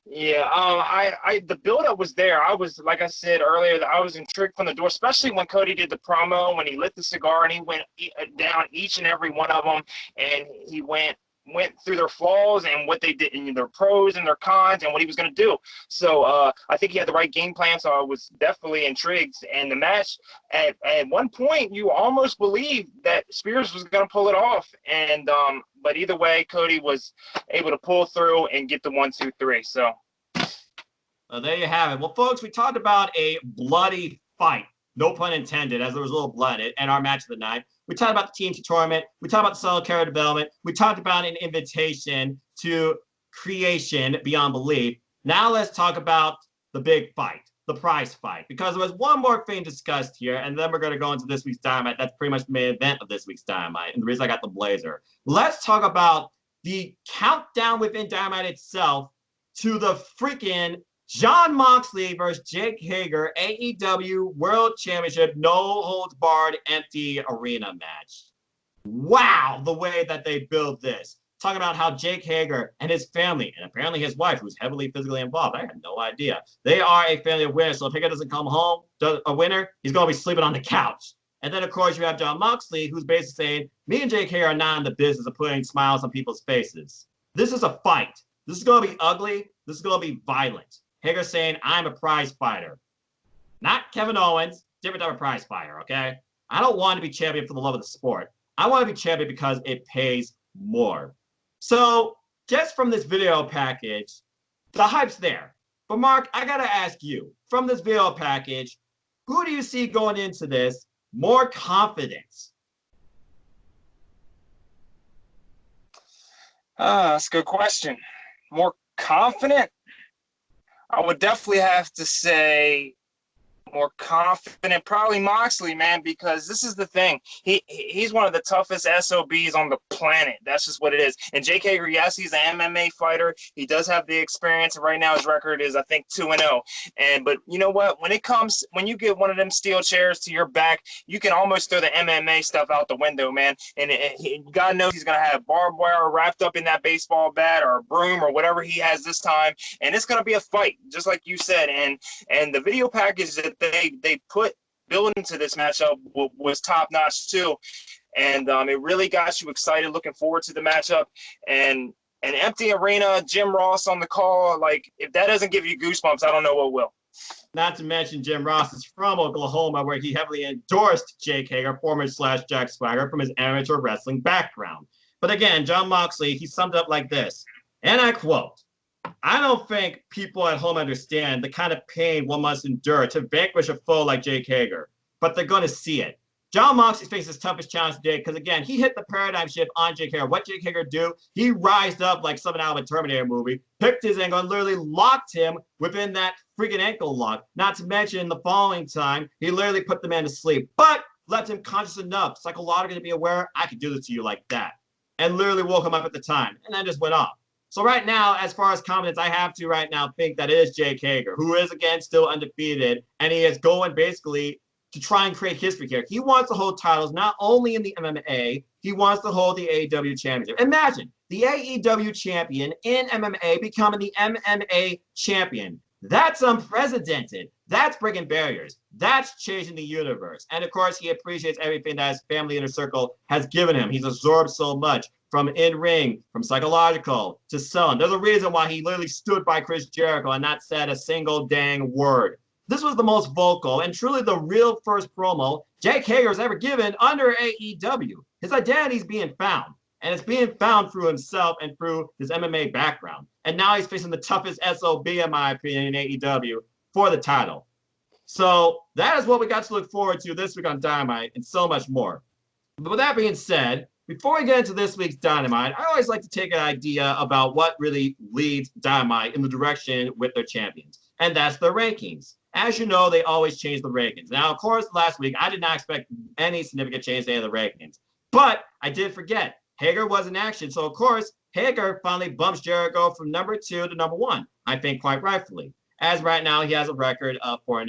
Yeah, the build-up was there. I was, like I said earlier, that I was intrigued from the door, especially when Cody did the promo, when he lit the cigar and he went down each and every one of them, and he went went through their flaws and what they did, and their pros and their cons, and what he was going to do. So I think he had the right game plan. So I was definitely intrigued. And the match, at one point, you almost believed that Spears was going to pull it off. And but either way, Cody was able to pull through and get the 1, 2, 3. So there you have it. Well, folks, we talked about a bloody fight. No pun intended, as there was a little blood in our match of the night. We talked about the team to tournament. We talked about the solo character development. We talked about an invitation to creation beyond belief. Now let's talk about the big fight, the prize fight, because there was one more thing discussed here, and then we're going to go into this week's Dynamite. That's pretty much the main event of this week's Dynamite, and the reason I got the blazer. Let's talk about the countdown within Dynamite itself to the freaking Jon Moxley versus Jake Hager AEW World Championship no holds barred empty arena match. Wow, the way that they build this. Talking about how Jake Hager and his family, and apparently his wife, who's heavily physically involved, I had no idea. They are a family of winners, so if Hager doesn't come home a winner, he's going to be sleeping on the couch. And then, of course, you have Jon Moxley, who's basically saying, me and Jake Hager are not in the business of putting smiles on people's faces. This is a fight. This is going to be ugly. This is going to be violent. Hager saying, I'm a prize fighter. Not Kevin Owens, different type of prize fighter, okay? I don't want to be champion for the love of the sport. I want to be champion because it pays more. So, just from this video package, the hype's there. But Mark, I got to ask you, from this video package, who do you see going into this more confidence? That's a good question. More confident? I would definitely have to say more confident, probably Moxley, man, because this is the thing. He's one of the toughest SOBs on the planet. That's just what it is. And Jake Hager, yes, he's an MMA fighter. He does have the experience. Right now, his record is, I think, 2-0. But you know what? When you get one of them steel chairs to your back, you can almost throw the MMA stuff out the window, man. And God knows he's going to have barbed wire wrapped up in that baseball bat or a broom or whatever he has this time. And it's going to be a fight, just like you said. And the video package that they put building into this matchup was top notch too, and it really got you excited, looking forward to the matchup. And an empty arena, Jim Ross on the call, like if that doesn't give you goosebumps, I don't know what will. Not to mention Jim Ross is from Oklahoma, where he heavily endorsed Jake Hager, former / Jack Swagger, from his amateur wrestling background. But again, Jon Moxley, he summed up like this, and I quote, I don't think people at home understand the kind of pain one must endure to vanquish a foe like Jake Hager, but they're going to see it. Jon Moxley faces his toughest challenge today because, again, he hit the paradigm shift on Jake Hager. What Jake Hager do? He rised up like something out of a Terminator movie, picked his angle, and literally locked him within that freaking ankle lock. Not to mention, the following time, he literally put the man to sleep, but left him conscious enough, psychologically, to be aware, I could do this to you like that, and literally woke him up at the time, and then just went off. So right now, as far as confidence, I have to right now think that it is Jake Hager, who is, again, still undefeated, and he is going basically to try and create history here. He wants to hold titles not only in the MMA, he wants to hold the AEW championship. Imagine the AEW champion in MMA becoming the MMA champion. That's unprecedented. That's breaking barriers. That's changing the universe. And of course, he appreciates everything that his family inner circle has given him. He's absorbed so much, from in-ring, from psychological to selling. There's a reason why he literally stood by Chris Jericho and not said a single dang word. This was the most vocal and truly the real first promo Jake Hager has ever given under AEW. His identity is being found, and it's being found through himself and through his MMA background. And now he's facing the toughest SOB, in my opinion, in AEW for the title. So that is what we got to look forward to this week on Dynamite and so much more. But with that being said, before we get into this week's Dynamite, I always like to take an idea about what really leads Dynamite in the direction with their champions, and that's their rankings. As you know, they always change the rankings. Now, of course, last week, I did not expect any significant change to any of the rankings, but I did forget. Hager was in action, so of course, Hager finally bumps Jericho from number 2 to number 1, I think quite rightfully, as right now he has a record of 4-0.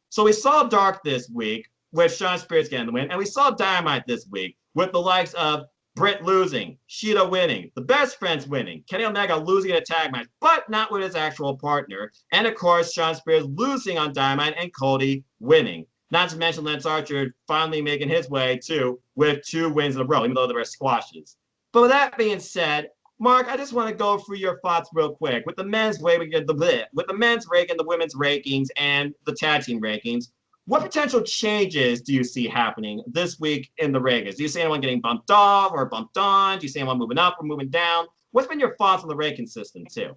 So we saw Dark this week with Shawn Spears getting the win, and we saw Dynamite this week with the likes of Brit losing, Shida winning, the Best Friends winning, Kenny Omega losing a tag match, but not with his actual partner, and of course, Shawn Spears losing on Dynamite and Cody winning. Not to mention Lance Archer finally making his way, too, with 2 wins in a row, even though they were squashes. But with that being said, Mark, I just want to go through your thoughts real quick. With the men's ranking, with the men's ranking, the women's rankings, and the tag team rankings, what potential changes do you see happening this week in the rankings? Do you see anyone getting bumped off or bumped on? Do you see anyone moving up or moving down? What's been your thoughts on the ranking system too?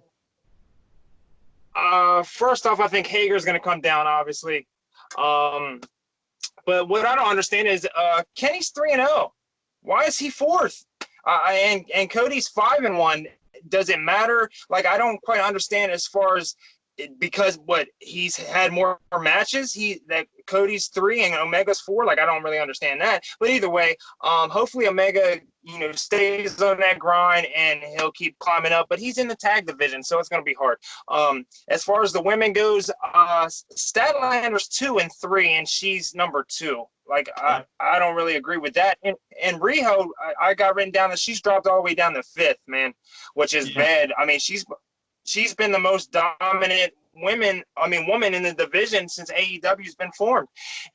First off, I think Hager's going to come down, obviously. But what I don't understand is Kenny's 3-0. Why is he fourth? And Cody's 5-1. Does it matter? Like, I don't quite understand as far as because what he's had more matches. That Cody's 3 and Omega's 4. Like, I don't really understand that. But either way, hopefully Omega, stays on that grind and he'll keep climbing up. But he's in the tag division, so it's going to be hard. As far as the women goes, Statlander's 2 and 3, and she's number 2. Like, I don't really agree with that. And Riho, I got written down that she's dropped all the way down to 5th, man, which is bad. I mean, she's been the most dominant woman in the division since AEW's been formed.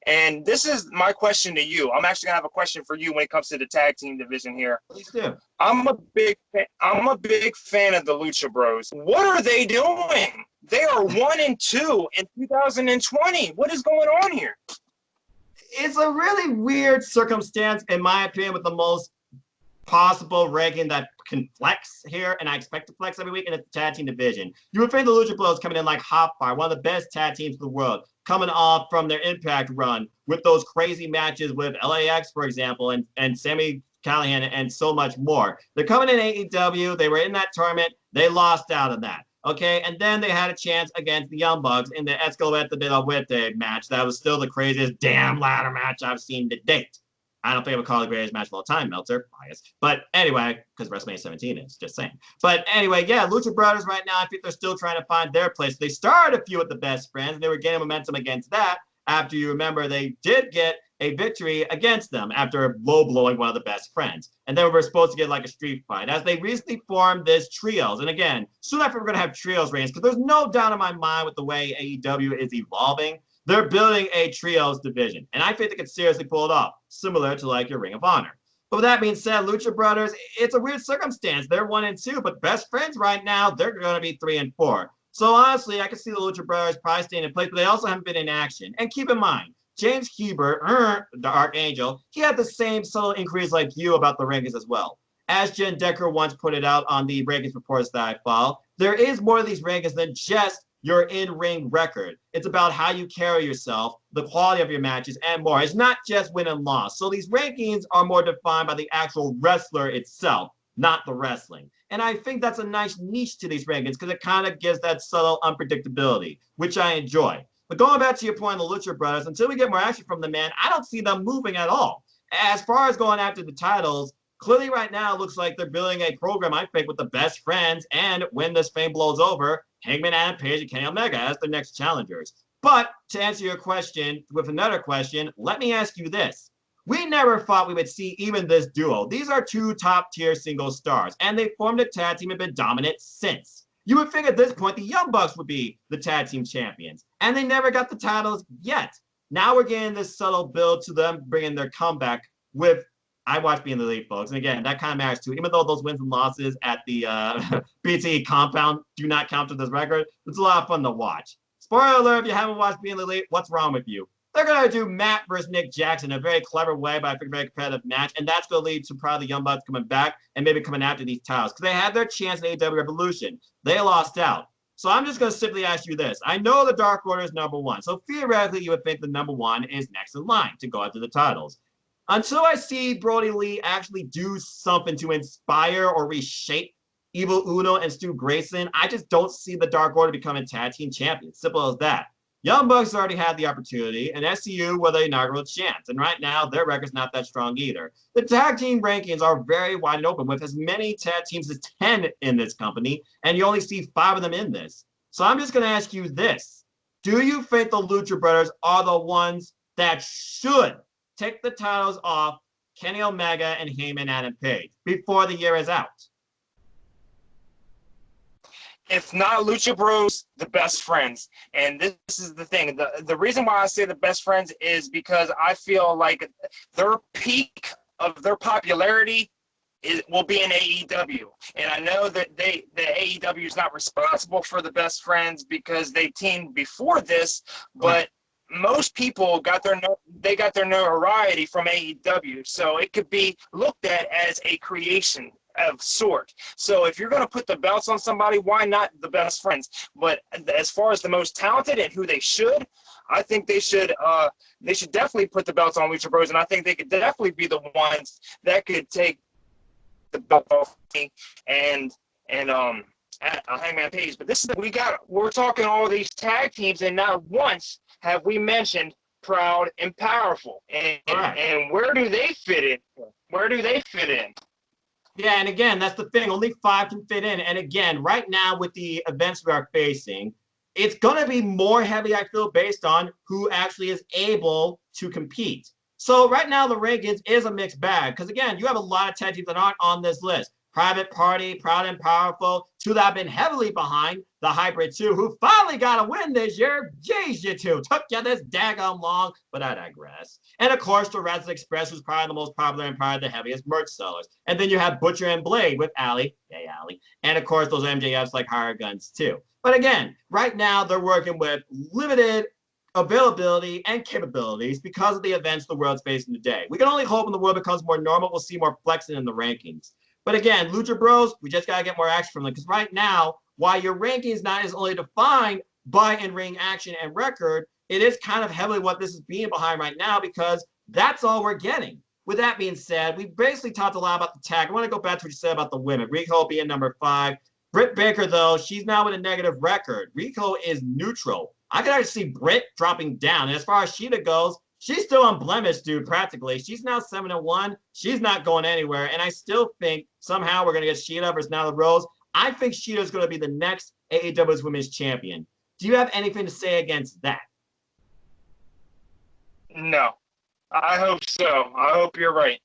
And this is my question to you. I'm actually gonna have a question for you when it comes to the tag team division here. Please do. I'm a big fan of the Lucha Bros. What are they doing? They are 1 and 2 in 2020. What is going on here? It's a really weird circumstance, in my opinion, with the most possible ranking that can flex here, and I expect to flex every week in the tag team division. You would think the Lucha Bros coming in like hot fire, one of the best tag teams in the world, coming off from their Impact run with those crazy matches with LAX, for example, and Sami Callihan and so much more. They're coming in AEW. They were in that tournament. They lost out of that. Okay, and then they had a chance against the Young Bucks in the Escalante de la Muerte match. That was still the craziest damn ladder match I've seen to date. I don't think I would call it the greatest match of all time, Meltzer. Bias. But anyway, because WrestleMania 17 is, just saying. But anyway, yeah, Lucha Brothers right now, I think they're still trying to find their place. They started a few with the Best Friends, and they were gaining momentum against that. After you remember, they did get a victory against them after low-blowing one of the Best Friends. And then we were supposed to get like a street fight. As they recently formed this trios, and again, soon after we're going to have trios reigns, because there's no doubt in my mind with the way AEW is evolving. They're building a trios division, and I think they could seriously pull it off, similar to like your Ring of Honor. But with that being said, Lucha Brothers, it's a weird circumstance. They're 1 and 2, but Best Friends right now, they're going to be 3 and 4. So honestly, I can see the Lucha Brothers probably staying in place, but they also haven't been in action. And keep in mind, James Hebert, the Archangel, he had the same subtle inquiries like you about the rankings as well. As Jen Decker once put it out on the rankings reports that I follow, there is more of these rankings than just your in-ring record. It's about how you carry yourself, the quality of your matches, and more. It's not just win and loss. So these rankings are more defined by the actual wrestler itself, not the wrestling. And I think that's a nice niche to these rankings because it kind of gives that subtle unpredictability, which I enjoy. But going back to your point on the Lucha Brothers, until we get more action from the man, I don't see them moving at all. As far as going after the titles, clearly right now it looks like they're building a program, I think, with the Best Friends, and when this fame blows over, Hangman Adam Page and Kenny Omega as the next challengers. But to answer your question with another question, let me ask you this. We never thought we would see even this duo. These are 2 top-tier single stars, and they formed a tag team and been dominant since. You would think at this point the Young Bucks would be the tag team champions, and they never got the titles yet. Now we're getting this subtle build to them bringing their comeback with I watch Being the Elite, folks. And again, that kind of matters too. Even though those wins and losses at the BTE compound do not count to this record, it's a lot of fun to watch. Spoiler alert, if you haven't watched Being the Elite, what's wrong with you? They're going to do Matt versus Nick Jackson in a very clever way, but I think a very competitive match. And that's going to lead to probably the Young Bucks coming back and maybe coming after these titles. Because they had their chance in AEW Revolution. They lost out. So I'm just going to simply ask you this. I know the Dark Order is number 1. So theoretically, you would think the number 1 is next in line to go after the titles. Until I see Brody Lee actually do something to inspire or reshape Evil Uno and Stu Grayson, I just don't see the Dark Order becoming tag team champions. Simple as that. Young Bucks already had the opportunity, and SCU were the inaugural champs. And right now, their record's not that strong either. The tag team rankings are very wide and open, with as many tag teams as 10 in this company, and you only see 5 of them in this. So I'm just going to ask you this. Do you think the Lucha Brothers are the ones that should take the titles off Kenny Omega and Heyman Adam Page before the year is out? If not Lucha Bros, the Best Friends. And this is the thing. The reason why I say the Best Friends is because I feel like their peak of their popularity will be in AEW. And I know that the AEW is not responsible for the best friends because they teamed before this, but most people got their notoriety from AEW. So it could be looked at as a creation of sort. So if you're going to put the belts on somebody, why not the best friends? But as far as the most talented and who they should, I think they should definitely put the belts on Lucha Bros, and I think they could definitely be the ones that could take the belt off me and Hangman Page. But this is we're talking all these tag teams, and not once have we mentioned Proud and Powerful. And where do they fit in? Where do they fit in? Yeah, and again, that's the thing. Only 5 can fit in. And again, right now with the events we are facing, it's going to be more heavy, I feel, based on who actually is able to compete. So right now, the rankings is a mixed bag. Because again, you have a lot of tag teams that aren't on this list. Private Party, Proud and Powerful, two that have been heavily behind. The Hybrid 2, who finally got a win this year. Jeez, you two. Took you this daggone long, but I digress. And of course, the Wrestling Express, who's probably the most popular and probably the heaviest merch sellers. And then you have Butcher and Blade with Allie. Hey, Allie. And of course, those MJFs like Hired Guns, too. But again, right now, they're working with limited availability and capabilities because of the events the world's facing today. We can only hope when the world becomes more normal, we'll see more flexing in the rankings. But again, Lucha Bros, we just got to get more action from them. Because right now, while your ranking is not as only defined by in-ring action and record, it is kind of heavily what this is being behind right now because that's all we're getting. With that being said, we basically talked a lot about the tag. I want to go back to what you said about the women. Rico being number 5. Britt Baker, though, she's now with a negative record. Rico is neutral. I could actually see Brit dropping down. And as far as Sheeta goes, she's still unblemished, dude, practically. She's now 7-1. She's not going anywhere. And I still think somehow we're going to get Sheeta versus Nyla Rose. I think Sheeta's going to be the next AEW's Women's Champion. Do you have anything to say against that? No. I hope so. I hope you're right.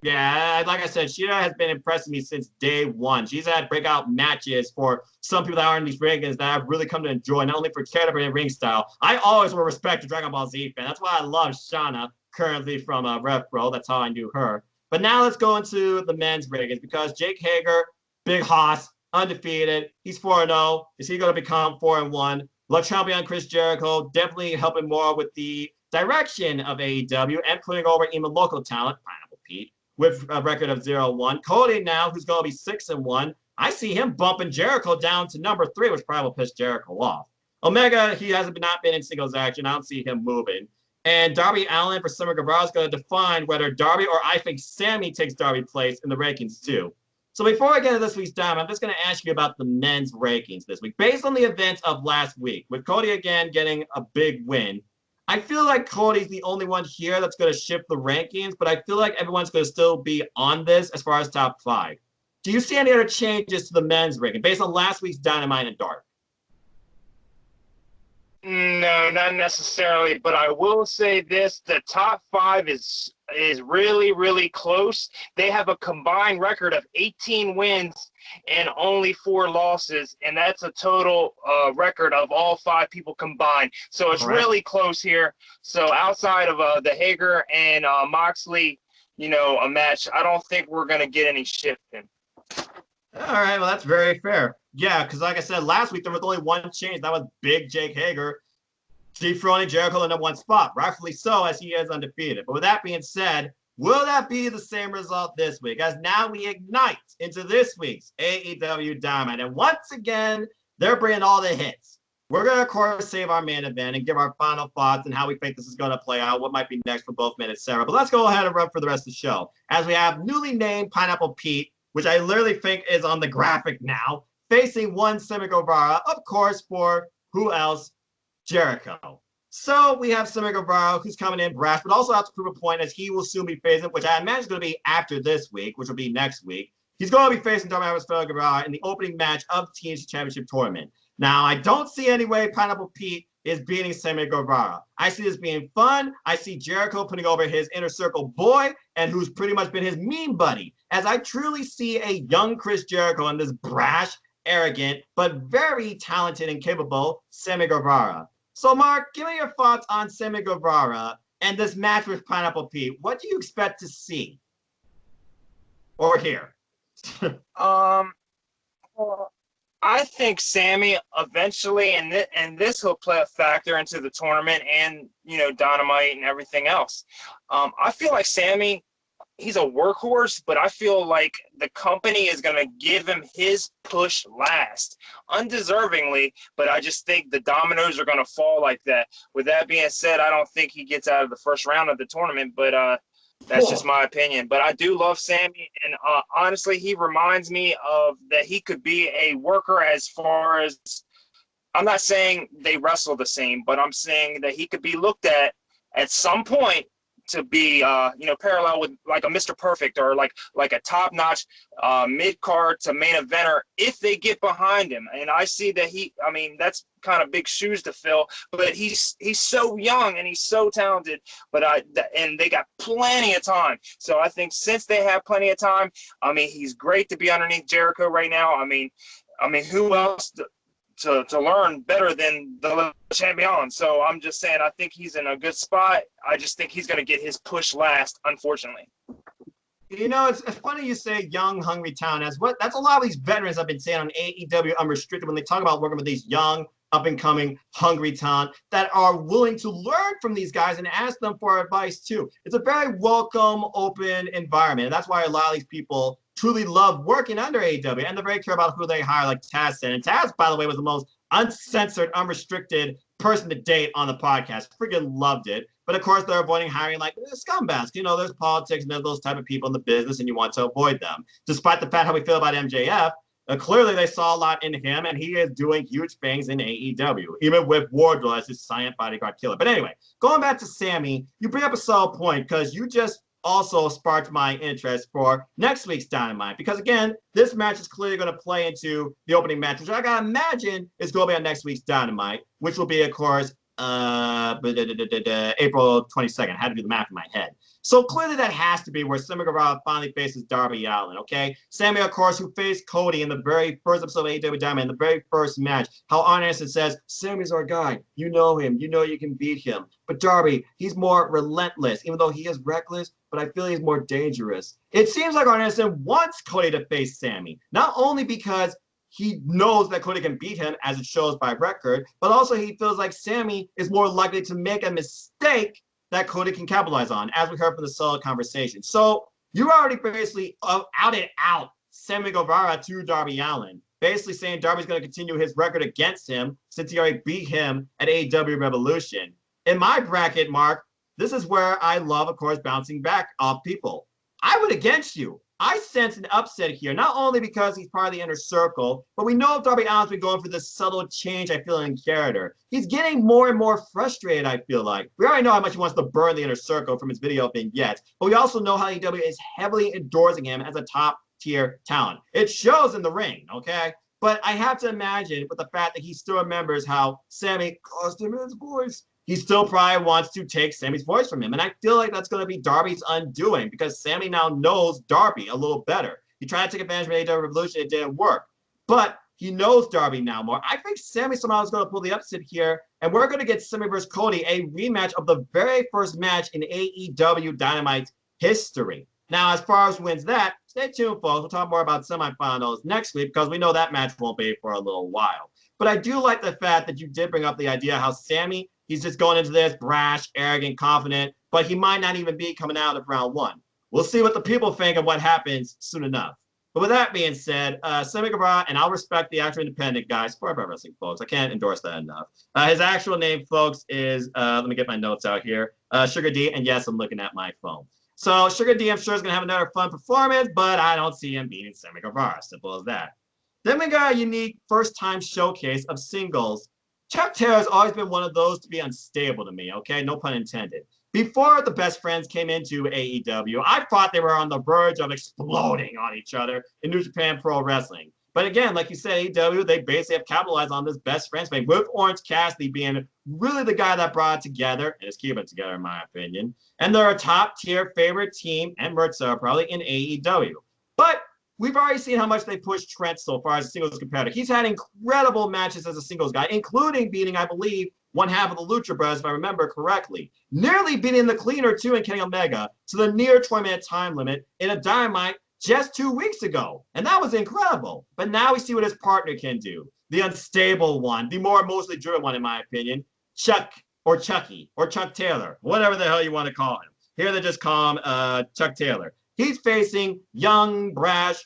Yeah, like I said, Sheeta has been impressing me since day one. She's had breakout matches for some people that aren't in these rankings that I've really come to enjoy, not only for character but in ring style. I always will respect a Dragon Ball Z fan. That's why I love Shauna, currently from Rev Pro. That's how I knew her. But now let's go into the men's rankings because Jake Hager, Big Hoss, undefeated. He's 4-0. Is he going to become 4-1? Le Champion Chris Jericho, definitely helping more with the direction of AEW and putting over even local talent, Pineapple Pete, with a record of 0-1. Cody now, who's going to be 6-1. I see him bumping Jericho down to number 3, which probably will piss Jericho off. Omega, he hasn't not been in singles action. I don't see him moving. And Darby Allin for Sammy Guevara is going to define whether Darby or I think Sammy takes Darby's place in the rankings too. So before I get into this week's Dynamite, I'm just going to ask you about the men's rankings this week. Based on the events of last week, with Cody again getting a big win, I feel like Cody's the only one here that's going to shift the rankings, but I feel like everyone's going to still be on this as far as top 5. Do you see any other changes to the men's ranking based on last week's Dynamite and Dark? No, not necessarily, but I will say this. The top 5 is really, really close. They have a combined record of 18 wins and only 4 losses, and that's a total record of all 5 people combined. So it's really close here. So outside of the Hager and Moxley, a match, I don't think we're going to get any shifting. All right, well, that's very fair. Yeah, because like I said, last week there was only one change. That was big Jake Hager dethroning Jericho in the number 1 spot. Rightfully so, as he is undefeated. But with that being said, will that be the same result this week? As now we ignite into this week's AEW Dynamite. And once again, they're bringing all the hits. We're going to, of course, save our main event and give our final thoughts and how we think this is going to play out, what might be next for both men and Sarah. But let's go ahead and run for the rest of the show. As we have newly named Pineapple Pete, which I literally think is on the graphic now, facing one Sammy Guevara, of course, for who else? Jericho. So we have Sammy Guevara, who's coming in brash, but also has to prove a point as he will soon be facing, which I imagine is going to be after this week, which will be next week. He's going to be facing Sammy Guevara in the opening match of the TNT Championship Tournament. Now, I don't see any way Pineapple Pete is beating Sammy Guevara. I see this being fun. I see Jericho putting over his inner circle boy, and who's pretty much been his meme buddy, as I truly see a young Chris Jericho in this brash, arrogant, but very talented and capable Sammy Guevara. So, Mark, give me your thoughts on Sammy Guevara and this match with Pineapple Pete. What do you expect to see? or here? Well, I think Sammy eventually, and this will play a factor into the tournament and, Dynamite and everything else. I feel like Sammy, he's a workhorse, but I feel like the company is going to give him his push last, undeservingly, but I just think the dominoes are going to fall like that. With that being said, I don't think he gets out of the first round of the tournament, but that's just my opinion. But I do love Sammy, and honestly, he reminds me of that he could be a worker as far as – I'm not saying they wrestle the same, but I'm saying that he could be looked at some point to be, parallel with like a Mr. Perfect or like a top-notch mid-card to main eventer if they get behind him. And I see that that's kind of big shoes to fill, but he's so young and he's so talented. And they got plenty of time. So I think since they have plenty of time, he's great to be underneath Jericho right now. Who else to learn better than the champion? So I'm just saying, I think he's in a good spot. I just think he's going to get his push last, unfortunately. It's funny you say young, hungry talent. That's a lot of these veterans I've been saying on AEW Unrestricted when they talk about working with these young, up-and-coming, hungry talent that are willing to learn from these guys and ask them for advice too. It's a very welcome, open environment. And that's why a lot of these people truly love working under AEW, and they're very care about who they hire, like Taz said. And Taz, by the way, was the most uncensored, unrestricted person to date on the podcast. Freaking loved it. But of course, they're avoiding hiring like scumbags. There's politics and there's those type of people in the business, and you want to avoid them. Despite the fact how we feel about MJF, clearly they saw a lot in him, and he is doing huge things in AEW, even with Wardlow as his silent bodyguard killer. But anyway, going back to Sammy, you bring up a solid point because you just also sparked my interest for next week's Dynamite. Because again, this match is clearly going to play into the opening match, which I gotta imagine is going to be on next week's Dynamite, which will be, of course, April 22nd. I had to do the math in my head. So clearly that has to be where Sammy Guevara finally faces Darby Allin, okay? Sammy, of course, who faced Cody in the very first episode of AEW Dynamite, in the very first match. How Arn Anderson says, Sammy's our guy. You know him. You know you can beat him. But Darby, he's more relentless, even though he is reckless, but I feel he's more dangerous. It seems like Arn Anderson wants Cody to face Sammy, not only because he knows that Cody can beat him, as it shows by record, but also he feels like Sammy is more likely to make a mistake that Cody can capitalize on, as we heard from the solo conversation. So you already basically outed out Sammy Guevara to Darby Allin, basically saying Darby's going to continue his record against him since he already beat him at AEW Revolution. In my bracket, Mark, this is where I love, of course, bouncing back off people. I went against you. I sense an upset here, not only because he's part of the inner circle, but we know Darby Allin's been going through this subtle change, I feel, in character. He's getting more and more frustrated, I feel like. We already know how much he wants to burn the inner circle from his video vignettes, but we also know how AEW is heavily endorsing him as a top-tier talent. It shows in the ring, okay? But I have to imagine, with the fact that he still remembers how Sammy cost him his voice, he still probably wants to take Sammy's voice from him. And I feel like that's going to be Darby's undoing because Sammy now knows Darby a little better. He tried to take advantage of AEW Revolution. It didn't work. But he knows Darby now more. I think Sammy somehow is going to pull the upset here. And we're going to get Sammy versus Cody, a rematch of the very first match in AEW Dynamite history. Now, as far as wins that, stay tuned, folks. We'll talk more about semifinals next week because we know that match won't be for a little while. But I do like the fact that you did bring up the idea how Sammy, he's just going into this brash, arrogant, confident, but he might not even be coming out of round one. We'll see what the people think of what happens soon enough. But with that being said, Sammy Guevara, and I'll respect the actual independent guy, Sport Bar Wrestling, folks. I can't endorse that enough. His actual name, folks, is, let me get my notes out here, Sugar D, and yes, I'm looking at my phone. So Sugar D, I'm sure, is going to have another fun performance, but I don't see him beating Sammy Guevara. Simple as that. Then we got a unique first-time showcase of singles. Chuck Taylor has always been one of those to be unstable to me, okay? No pun intended. Before the Best Friends came into AEW, I thought they were on the verge of exploding on each other in New Japan Pro Wrestling. But again, like you said, AEW, they basically have capitalized on this Best Friends thing, with Orange Cassidy being really the guy that brought it together, and is keeping it together in my opinion. And they're a top-tier favorite team, and Mert probably, in AEW. But we've already seen how much they pushed Trent so far as a singles competitor. He's had incredible matches as a singles guy, including beating, I believe, one half of the Lucha Brothers, if I remember correctly. Nearly beating the Cleaner, too, and Kenny Omega to the near 20-minute time limit in a Dynamite just 2 weeks ago. And that was incredible. But now we see what his partner can do. The unstable one, the more emotionally driven one, in my opinion, Chuck or Chucky or Chuck Taylor, whatever the hell you want to call him. Here they just call him Chuck Taylor. He's facing young, brash,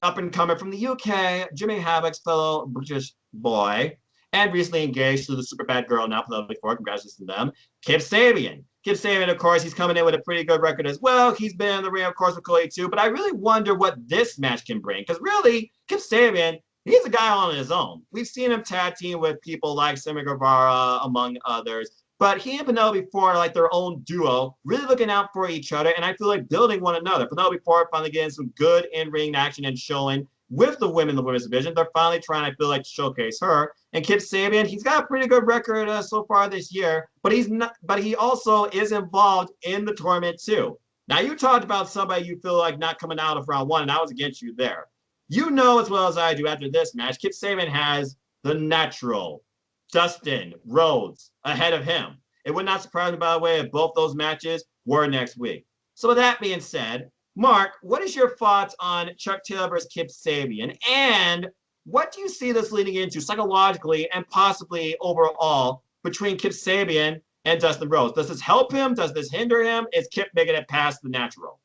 up-and-comer from the UK, Jimmy Havoc's fellow British boy, and recently engaged to the super bad girl now, Penelope Ford. Congratulations to them. Kip Sabian. Kip Sabian, of course, he's coming in with a pretty good record as well. He's been in the ring, of course, with Cody too. But I really wonder what this match can bring. Because really, Kip Sabian, he's a guy on his own. We've seen him tag team with people like Sammy Guevara, among others. But he and Penelope Ford are like their own duo, really looking out for each other. And I feel like building one another. Penelope Ford finally getting some good in-ring action and showing with the women in the women's division. They're finally trying, I feel like, to showcase her. And Kip Sabian, he's got a pretty good record so far this year, but he's not. But he also is involved in the tournament too. Now, you talked about somebody you feel like not coming out of round one, and I was against you there. You know as well as I do after this match, Kip Sabian has the natural Dustin Rhodes ahead of him. It would not surprise me, by the way, if both those matches were next week. So with that being said, Mark, what is your thoughts on Chuck Taylor versus Kip Sabian? And what do you see this leading into psychologically and possibly overall between Kip Sabian and Dustin Rhodes? Does this help him? Does this hinder him? Is Kip making it past the natural?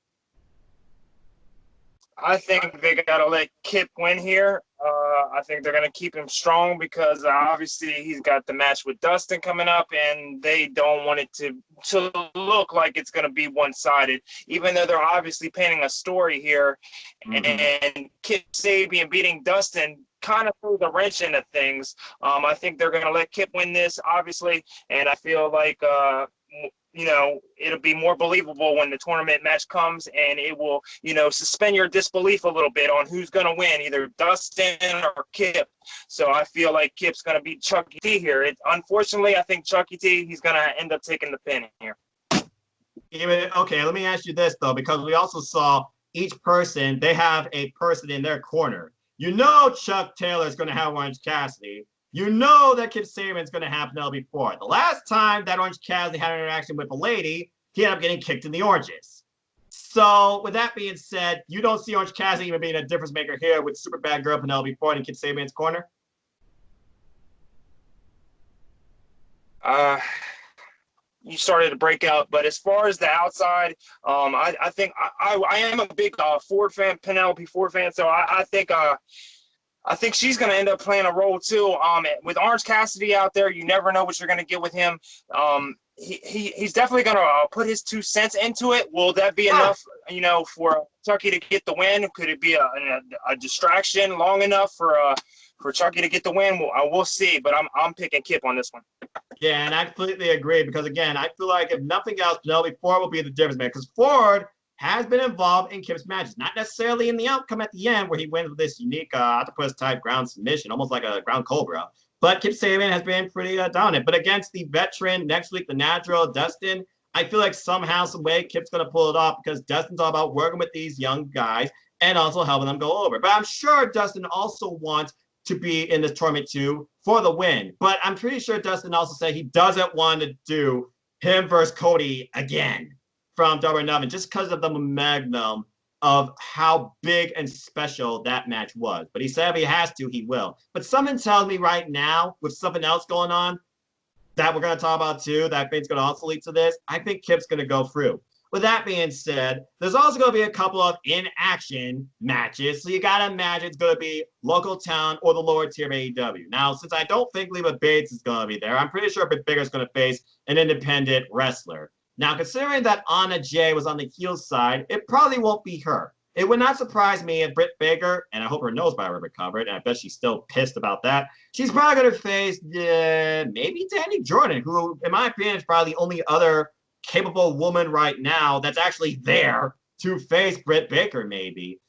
I think they got to let Kip win here. I think they're going to keep him strong because obviously he's got the match with Dustin coming up, and they don't want it to look like it's going to be one-sided, even though they're obviously painting a story here. Mm-hmm. And Kip Sabian beating Dustin kind of threw the wrench into things. I think they're going to let Kip win this, obviously, and I feel like it'll be more believable when the tournament match comes, and it will, suspend your disbelief a little bit on who's going to win, either Dustin or Kip. So I feel like Kip's going to beat Chucky T here. Unfortunately, I think Chucky T, he's going to end up taking the pin here. Okay, let me ask you this, though, because we also saw each person, they have a person in their corner. You know Chuck Taylor is going to have Orange Cassidy. You know that Kip Sabian's going to have Penelope Ford. The last time that Orange Cassidy had an interaction with a lady, he ended up getting kicked in the oranges. So with that being said, you don't see Orange Cassidy even being a difference maker here with super bad girl Penelope Ford in Kip Sabian's corner? You started to break out, but as far as the outside, I think I am a big Ford fan, Penelope Ford fan, so I think she's going to end up playing a role too. With Orange Cassidy out there, you never know what you're going to get with him. He's definitely going to put his 2 cents into it. Will that be enough, for Chucky to get the win? Could it be a distraction long enough for Chucky to get the win? We'll see, but I'm picking Kip on this one. Yeah, and I completely agree because, again, I feel like if nothing else, Penelope Ford will be the difference maker because Ford has been involved in Kip's matches, not necessarily in the outcome at the end where he wins with this unique octopus-type ground submission, almost like a ground cobra. But Kip Sabian has been pretty dominant. But against the veteran, next week, the natural, Dustin, I feel like somehow, some way, Kip's going to pull it off because Dustin's all about working with these young guys and also helping them go over. But I'm sure Dustin also wants to be in this tournament too for the win. But I'm pretty sure Dustin also said he doesn't want to do him versus Cody again from Double or Nothing, just because of the momentum of how big and special that match was. But he said if he has to, he will. But something tells me right now, with something else going on that we're going to talk about too, that I think is going to also lead to this, I think Kip's going to go through. With that being said, there's also going to be a couple of in-action matches. So you got to imagine it's going to be local town or the lower tier of AEW. Now, since I don't think Leva Bates is going to be there, I'm pretty sure Britt Baker is going to face an independent wrestler. Now, considering that Anna Jay was on the heel side, it probably won't be her. It would not surprise me if Britt Baker, and I hope her nose wire recovered, and I bet she's still pissed about that, she's probably going to face maybe Danny Jordan, who, in my opinion, is probably the only other capable woman right now that's actually there to face Britt Baker, maybe.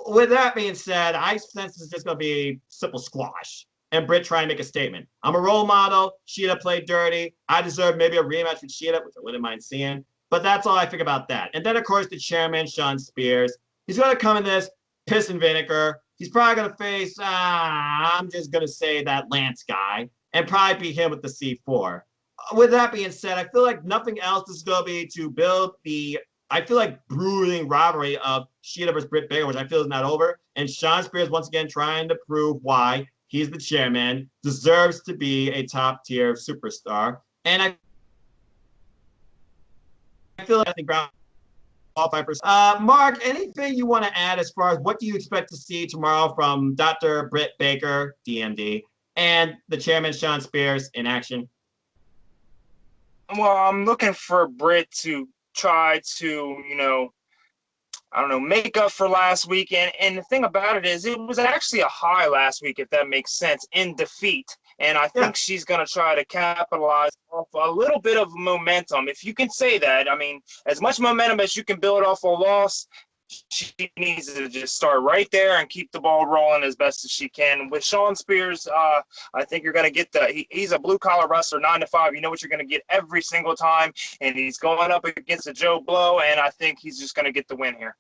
With that being said, I sense it's just going to be simple squash. And Britt trying to make a statement. I'm a role model. Sheeta played dirty. I deserve maybe a rematch with Sheeta, which I wouldn't mind seeing. But that's all I think about that. And then, of course, the chairman, Shawn Spears. He's going to come in this piss and vinegar. He's probably going to face, I'm just going to say that Lance guy, and probably beat him with the C4. With that being said, I feel like nothing else is going to be to build the I feel like brooding rivalry of Shida versus Britt Baker, which I feel is not over. And Shawn Spears once again trying to prove why he's the chairman, deserves to be a top tier superstar. And I feel like I think ground qualify for. Mark, anything you want to add as far as what do you expect to see tomorrow from Dr. Britt Baker, DMD, and the chairman Shawn Spears in action? Well, I'm looking for Brit to try to, I don't know, make up for last week. And the thing about it is, it was actually a high last week, if that makes sense, in defeat. And I think she's going to try to capitalize off a little bit of momentum, if you can say that. I mean, as much momentum as you can build off a loss, she needs to just start right there and keep the ball rolling as best as she can. With Shawn Spears, I think you're going to get he's a blue-collar wrestler, 9 to 5. You know what you're going to get every single time, and he's going up against a Joe Blow, and I think he's just going to get the win here.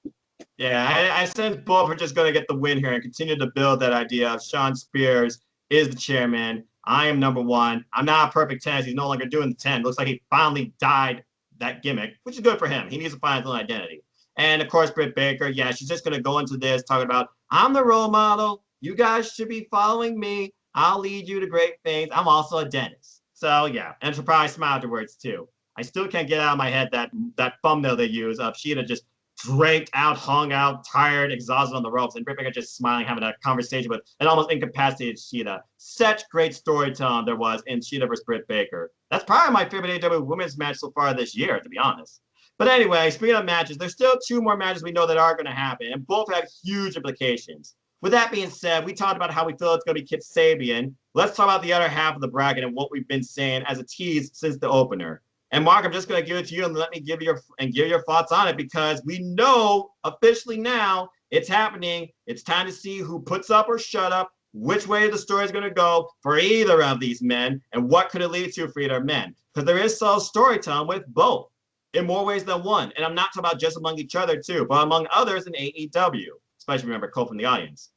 Yeah, I sense both are just going to get the win here and continue to build that idea of Shawn Spears is the chairman. I am number one. I'm not a perfect 10. He's no longer doing the 10. Looks like he finally died that gimmick, which is good for him. He needs to find his own identity. And, of course, Britt Baker, yeah, she's just going to go into this talking about, I'm the role model. You guys should be following me. I'll lead you to great things. I'm also a dentist. So, yeah, and she'll probably smile afterwards, too. I still can't get out of my head that thumbnail they use of Sheeta just dragged out, hung out, tired, exhausted on the ropes, and Britt Baker just smiling, having a conversation with an almost incapacitated Sheeta. Such great storytelling there was in Sheeta versus Britt Baker. That's probably my favorite AEW women's match so far this year, to be honest. But anyway, speaking of matches, there's still 2 more matches we know that are going to happen, and both have huge implications. With that being said, we talked about how we feel it's going to be Kip Sabian. Let's talk about the other half of the bracket and what we've been saying as a tease since the opener. And Mark, I'm just going to give it to you and let me give your thoughts on it, because we know officially now it's happening. It's time to see who puts up or shut up, which way the story is going to go for either of these men, and what could it lead to for either men. Because there is some storytelling with both in more ways than one. And I'm not talking about just among each other too, but among others in AEW, especially remember Cole from the audience.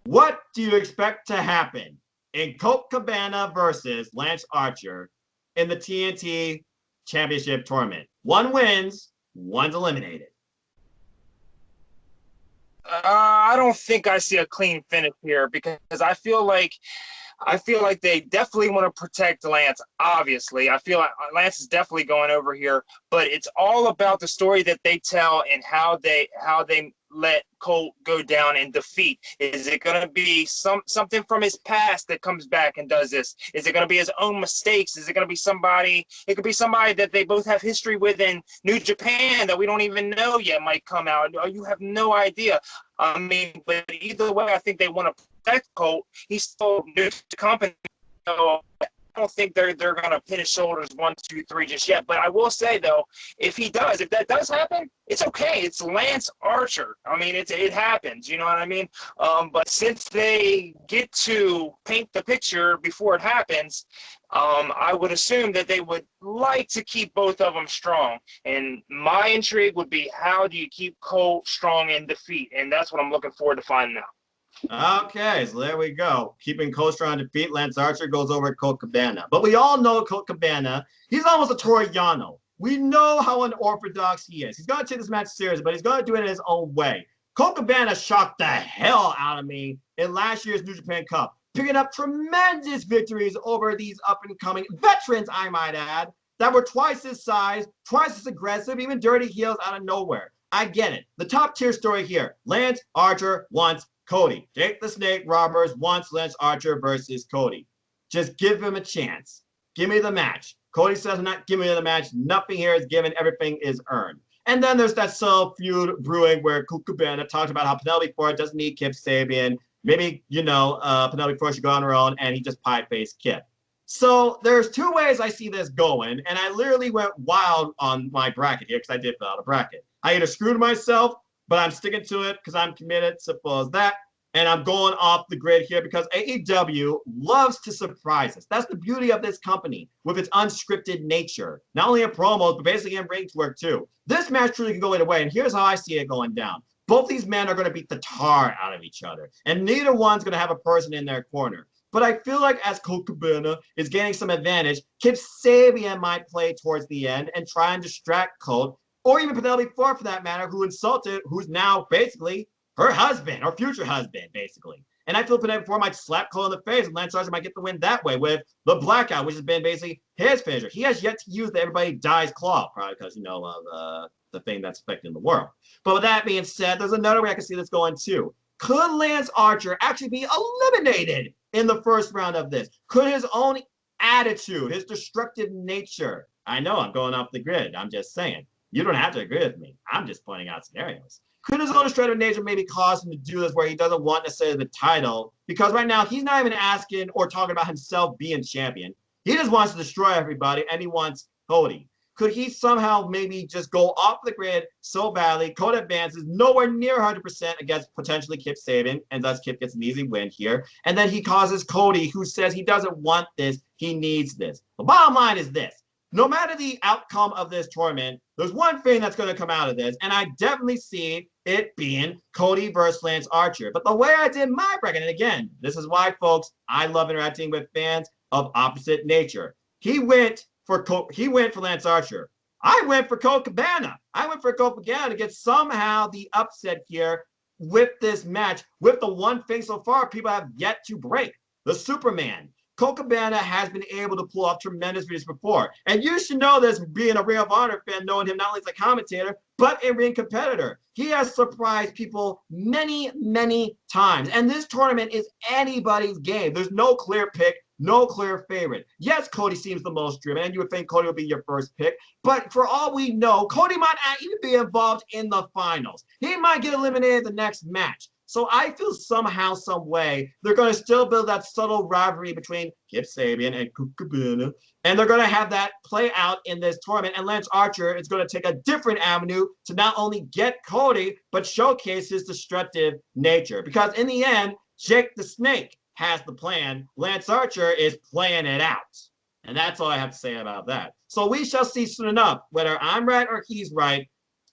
What do you expect to happen in Colt Cabana versus Lance Archer in the TNT Championship tournament? One wins, one's eliminated. I don't think I see a clean finish here, because I feel like they definitely want to protect Lance, obviously. I feel like Lance is definitely going over here, but it's all about the story that they tell and how they let Colt go down in defeat. Is it going to be something from his past that comes back and does this? Is it going to be his own mistakes? Is it going to be somebody? It could be somebody that they both have history with in New Japan that we don't even know yet might come out. You have no idea. I mean, but either way, I think they want to protect Colt. He's still new to the company, so I don't think they're going to pin his shoulders 1, 2, 3 just yet. But I will say, though, if that does happen, it's okay. It's Lance Archer. I mean, it happens. You know what I mean? But since they get to paint the picture before it happens, I would assume that they would like to keep both of them strong. And my intrigue would be, how do you keep Cole strong in defeat? And that's what I'm looking forward to finding out. Okay, so there we go. Keeping Cole strong in defeat, Lance Archer goes over at Colt Cabana. But we all know Colt Cabana, he's almost a Toru Yano. We know how unorthodox he is. He's going to take this match seriously, but he's going to do it in his own way. Colt Cabana shocked the hell out of me in last year's New Japan Cup, picking up tremendous victories over these up-and-coming veterans, I might add, that were twice his size, twice as aggressive, even dirty heels out of nowhere. I get it. The top-tier story here, Lance Archer wants Cody. Jake the Snake Roberts wants Lance Archer versus Cody. Just give him a chance. Give me the match. Cody says, not give me the match. Nothing here is given. Everything is earned. And then there's that sub feud brewing where Colt Cabana talks about how Penelope Ford doesn't need Kip Sabian. Maybe, Penelope Ford should go on her own, and he just pie-faced Kip. So there's 2 ways I see this going, and I literally went wild on my bracket here because I did fill out a bracket. I either screwed myself, but I'm sticking to it because I'm committed, simple as that. And I'm going off the grid here because AEW loves to surprise us. That's the beauty of this company with its unscripted nature. Not only in promos, but basically in ring work too. This match truly can go either way, and here's how I see it going down. Both these men are going to beat the tar out of each other, and neither one's going to have a person in their corner. But I feel like as Colt Cabana is gaining some advantage, Kip Sabian might play towards the end and try and distract Colt or even Penelope Ford for that matter, who's now basically her husband, or future husband, basically. And I feel Penelope Ford might slap Cole in the face, and Lance Archer might get the win that way with the blackout, which has been basically his finisher. He has yet to use the Everybody Dies Claw, probably because, of the thing that's affecting the world. But with that being said, there's another way I can see this going too. Could Lance Archer actually be eliminated in the first round of this? Could his own attitude, his destructive nature, I know I'm going off the grid, I'm just saying, you don't have to agree with me, I'm just pointing out scenarios. Could his own destructive nature maybe cause him to do this where he doesn't want necessarily the title? Because right now, he's not even asking or talking about himself being champion. He just wants to destroy everybody, and he wants Cody. Could he somehow maybe just go off the grid so badly, Cody advances nowhere near 100% against potentially Kip Sabian, and thus Kip gets an easy win here, and then he causes Cody, who says he doesn't want this, he needs this. The bottom line is this. No matter the outcome of this tournament, there's one thing that's going to come out of this, and I definitely see it being Cody versus Lance Archer. But the way I did my bracket, and again, this is why, folks, I love interacting with fans of opposite nature. He went for Lance Archer. I went for Colt Cabana. I went for Colt Cabana to get somehow the upset here with this match, with the one thing so far people have yet to break, the Superman. Colt Cabana has been able to pull off tremendous videos before. And you should know this, being a Ring of Honor fan, knowing him not only as a commentator, but a ring competitor. He has surprised people many, many times. And this tournament is anybody's game. There's no clear pick, no clear favorite. Yes, Cody seems the most driven, and you would think Cody would be your first pick. But for all we know, Cody might not even be involved in the finals. He might get eliminated the next match. So I feel somehow, some way, they're going to still build that subtle rivalry between Kip Sabian and Colt Cabana, and they're going to have that play out in this tournament. And Lance Archer is going to take a different avenue to not only get Cody, but showcase his destructive nature. Because in the end, Jake the Snake has the plan. Lance Archer is playing it out. And that's all I have to say about that. So we shall see soon enough whether I'm right or he's right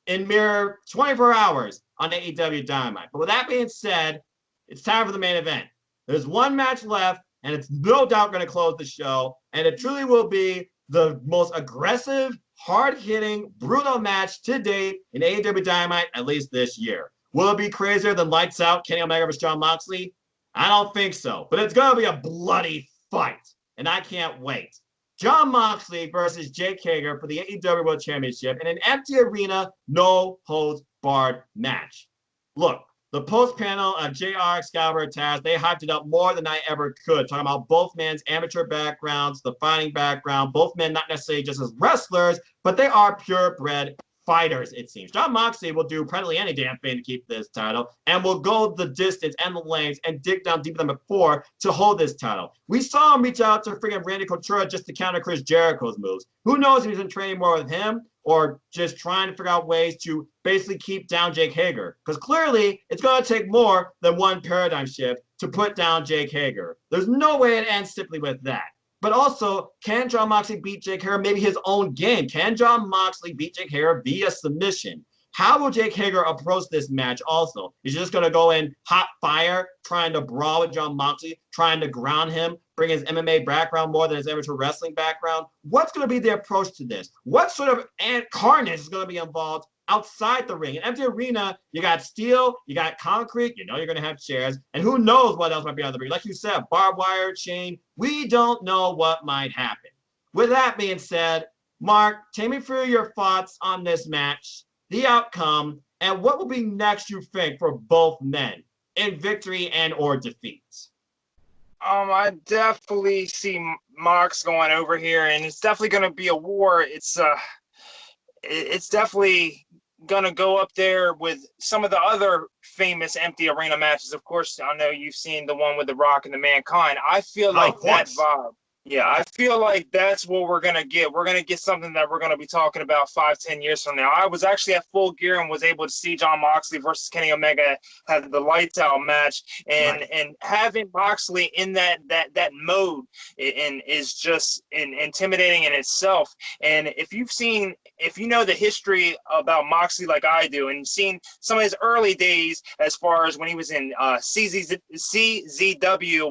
in mere 24 hours on AEW Dynamite. But with that being said, it's time for the main event. There's one match left, and it's no doubt going to close the show, and it truly will be the most aggressive, hard-hitting, brutal match to date in AEW Dynamite, at least this year. Will it be crazier than Lights Out, Kenny Omega versus Jon Moxley? I don't think so, but it's going to be a bloody fight, and I can't wait. Jon Moxley versus Jake Hager for the AEW World Championship in an empty arena, no-holds-barred match. Look, the post-panel of JR, Excalibur, Taz, they hyped it up more than I ever could, talking about both men's amateur backgrounds, the fighting background, both men not necessarily just as wrestlers, but they are purebred fighters, it seems. Jon Moxley will do practically any damn thing to keep this title and will go the distance and the lengths and dig down deeper than before to hold this title. We saw him reach out to freaking Randy Couture just to counter Chris Jericho's moves. Who knows if he's been training more with him or just trying to figure out ways to basically keep down Jake Hager. Because clearly, it's going to take more than one paradigm shift to put down Jake Hager. There's no way it ends simply with that. But also, can Jon Moxley beat Jake Hager? Maybe his own game. Can Jon Moxley beat Jake Hager via submission? How will Jake Hager approach this match also? Is he just going to go in hot fire, trying to brawl with Jon Moxley, trying to ground him, bring his MMA background more than his amateur wrestling background? What's going to be the approach to this? What sort of carnage is going to be involved outside the ring? In empty arena, you got steel, you got concrete, you know you're going to have chairs, and who knows what else might be on the ring. Like you said, barbed wire, chain, we don't know what might happen. With that being said, Mark, take me through your thoughts on this match, the outcome, and what will be next, you think, for both men in victory and or defeat. I definitely see Mox going over here, and it's definitely going to be a war. It's definitely going to go up there with some of the other famous empty arena matches. Of course, I know you've seen the one with The Rock and the Mankind. I feel like that vibe. Yeah, I feel like that's what we're going to get. We're going to get something that we're going to be talking about 5-10 years from now. I was actually at Full Gear and was able to see Jon Moxley versus Kenny Omega have the lights out match, and having Moxley in that mode and is just intimidating in itself. And if you know the history about Moxley like I do, and seen some of his early days as far as when he was in CZW,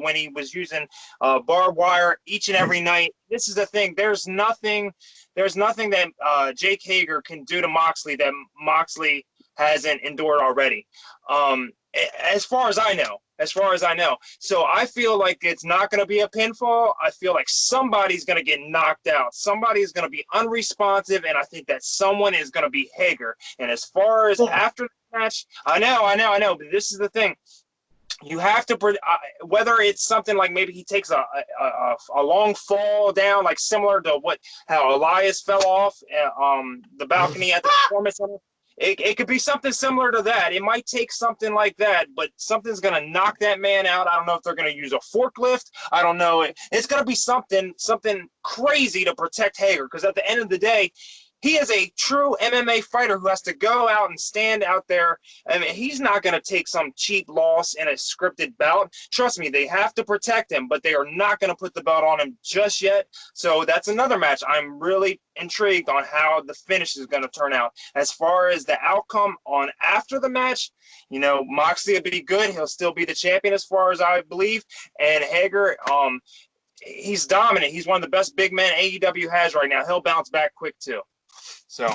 when he was using barbed wire, each each and every night. This is the thing. There's nothing that Jake Hager can do to Moxley that Moxley hasn't endured already. As far as I know. So I feel like it's not going to be a pinfall. I feel like somebody's going to get knocked out. Somebody is going to be unresponsive, and I think that someone is going to be Hager. And as far as after the match, I know, but this is the thing. You have to, whether it's something like maybe he takes a long fall down, like similar to how Elias fell off the balcony at the Performance Center. It could be something similar to that. It might take something like that, but something's going to knock that man out. I don't know if they're going to use a forklift. I don't know. It's going to be something crazy to protect Hager, because at the end of the day, he is a true MMA fighter who has to go out and stand out there. I mean, he's not going to take some cheap loss in a scripted bout. Trust me, they have to protect him, but they are not going to put the belt on him just yet. So that's another match. I'm really intrigued on how the finish is going to turn out. As far as the outcome on after the match, Moxley will be good. He'll still be the champion as far as I believe. And Hager, he's dominant. He's one of the best big men AEW has right now. He'll bounce back quick too. So,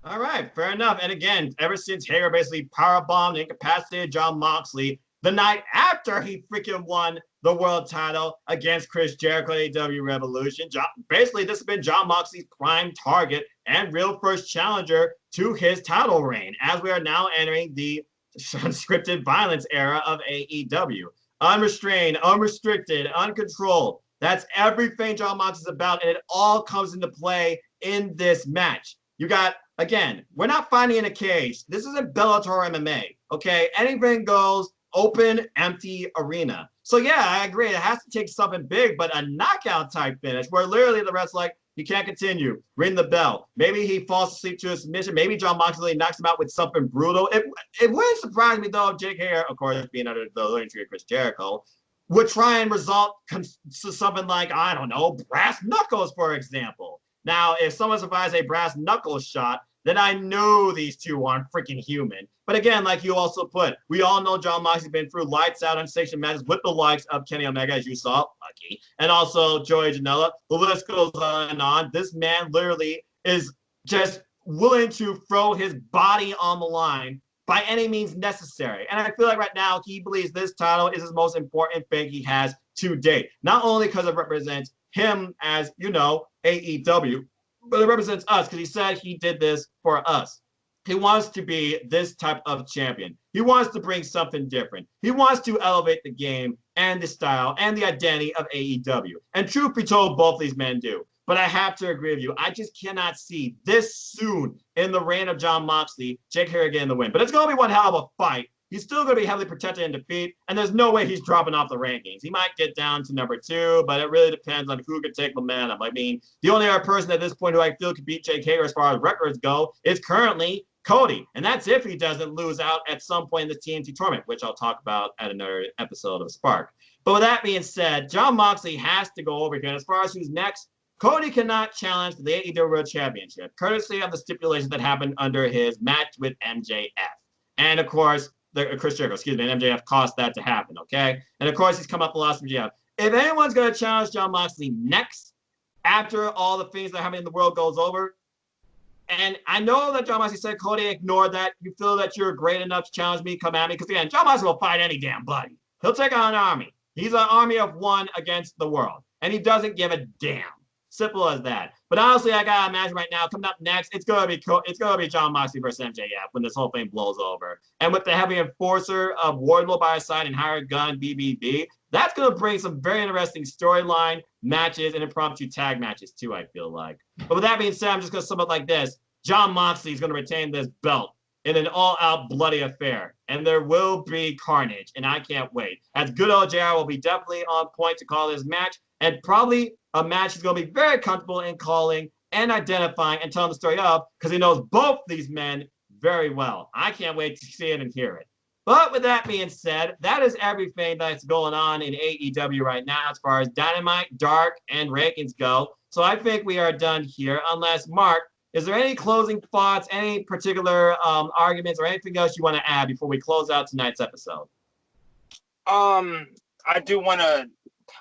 all right, fair enough. And again, ever since Hager basically powerbombed, incapacitated Jon Moxley the night after he freaking won the world title against Chris Jericho at AEW Revolution, basically this has been Jon Moxley's prime target and real first challenger to his title reign, as we are now entering the unscripted violence era of AEW. Unrestrained, unrestricted, uncontrolled. That's everything Jon Moxley is about, and it all comes into play in this match. You got, again, we're not fighting in a cage. This isn't Bellator MMA, okay? Anything goes, open, empty arena. So yeah, I agree. It has to take something big, but a knockout type finish where literally the ref's like, you can't continue. Ring the bell. Maybe he falls asleep to a submission. Maybe Jon Moxley knocks him out with something brutal. It wouldn't surprise me though if Jake Hager, of course, being under the injury of Chris Jericho, would try and result to something like, I don't know, brass knuckles, for example. Now, if someone survives a brass knuckles shot, then I know these two aren't freaking human. But again, like you also put, we all know Jon Moxley's been through lights out unsanctioned matches with the likes of Kenny Omega, as you saw, lucky, and also Joey Janela. The list goes on and on. This man literally is just willing to throw his body on the line by any means necessary. And I feel like right now he believes this title is his most important thing he has to date. Not only because it represents him as, AEW, but it represents us because he said he did this for us. He wants to be this type of champion. He wants to bring something different. He wants to elevate the game and the style and the identity of AEW. And truth be told, both these men do. But I have to agree with you. I just cannot see this soon in the reign of Jon Moxley, Jake Hager getting the win. But it's going to be one hell of a fight. He's still going to be heavily protected in defeat, and there's no way he's dropping off the rankings. He might get down to number 2, but it really depends on who could take momentum. I mean, the only other person at this point who I feel could beat Jake Hager as far as records go is currently Cody, and that's if he doesn't lose out at some point in the TNT tournament, which I'll talk about at another episode of Spark. But with that being said, Jon Moxley has to go over here. And as far as who's next, Cody cannot challenge the AEW World Championship, courtesy of the stipulation that happened under his match with MJF. And of course, Chris Jericho, and MJF caused that to happen, okay? And of course, he's come up and lost MJF. If anyone's going to challenge Jon Moxley next, after all the things that happen in the world goes over, and I know that Jon Moxley said, Cody, ignore that. You feel that you're great enough to challenge me, come at me. Because again, Jon Moxley will fight any damn buddy. He'll take on an army. He's an army of one against the world. And he doesn't give a damn. Simple as that. But honestly, I gotta imagine right now, coming up next, it's gonna be Jon Moxley versus MJF when this whole thing blows over. And with the heavy enforcer of Wardlow by his side and Hired Gun BBB, that's gonna bring some very interesting storyline matches and impromptu tag matches too, I feel like. But with that being said, I'm just gonna sum up like this. Jon Moxley is gonna retain this belt in an all-out bloody affair. And there will be carnage, and I can't wait. As good old JR will be definitely on point to call this match, and probably a match he's going to be very comfortable in calling and identifying and telling the story of, because he knows both these men very well. I can't wait to see it and hear it. But with that being said, that is everything that's going on in AEW right now as far as Dynamite, Dark, and rankings go. So I think we are done here, unless, Mark, is there any closing thoughts, any particular arguments, or anything else you want to add before we close out tonight's episode? I do want to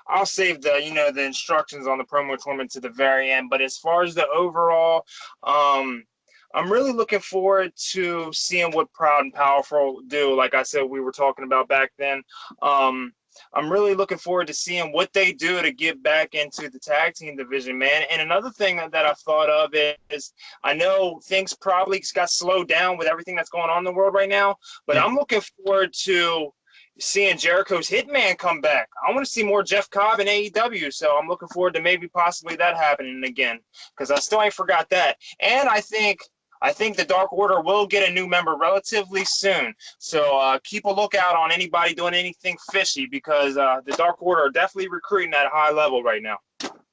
I'll save the the instructions on the promo tournament to the very end. But as far as the overall, I'm really looking forward to seeing what Proud and Powerful do. Like I said, we were talking about back then. I'm really looking forward to seeing what they do to get back into the tag team division, man. And another thing that I thought of is I know things probably got slowed down with everything that's going on in the world right now, but I'm looking forward to seeing Jericho's Hitman come back. I want to see more Jeff Cobb in AEW, so I'm looking forward to maybe possibly that happening again, because I still ain't forgot that. And I think the Dark Order will get a new member relatively soon. So keep a lookout on anybody doing anything fishy, because the Dark Order are definitely recruiting at a high level right now.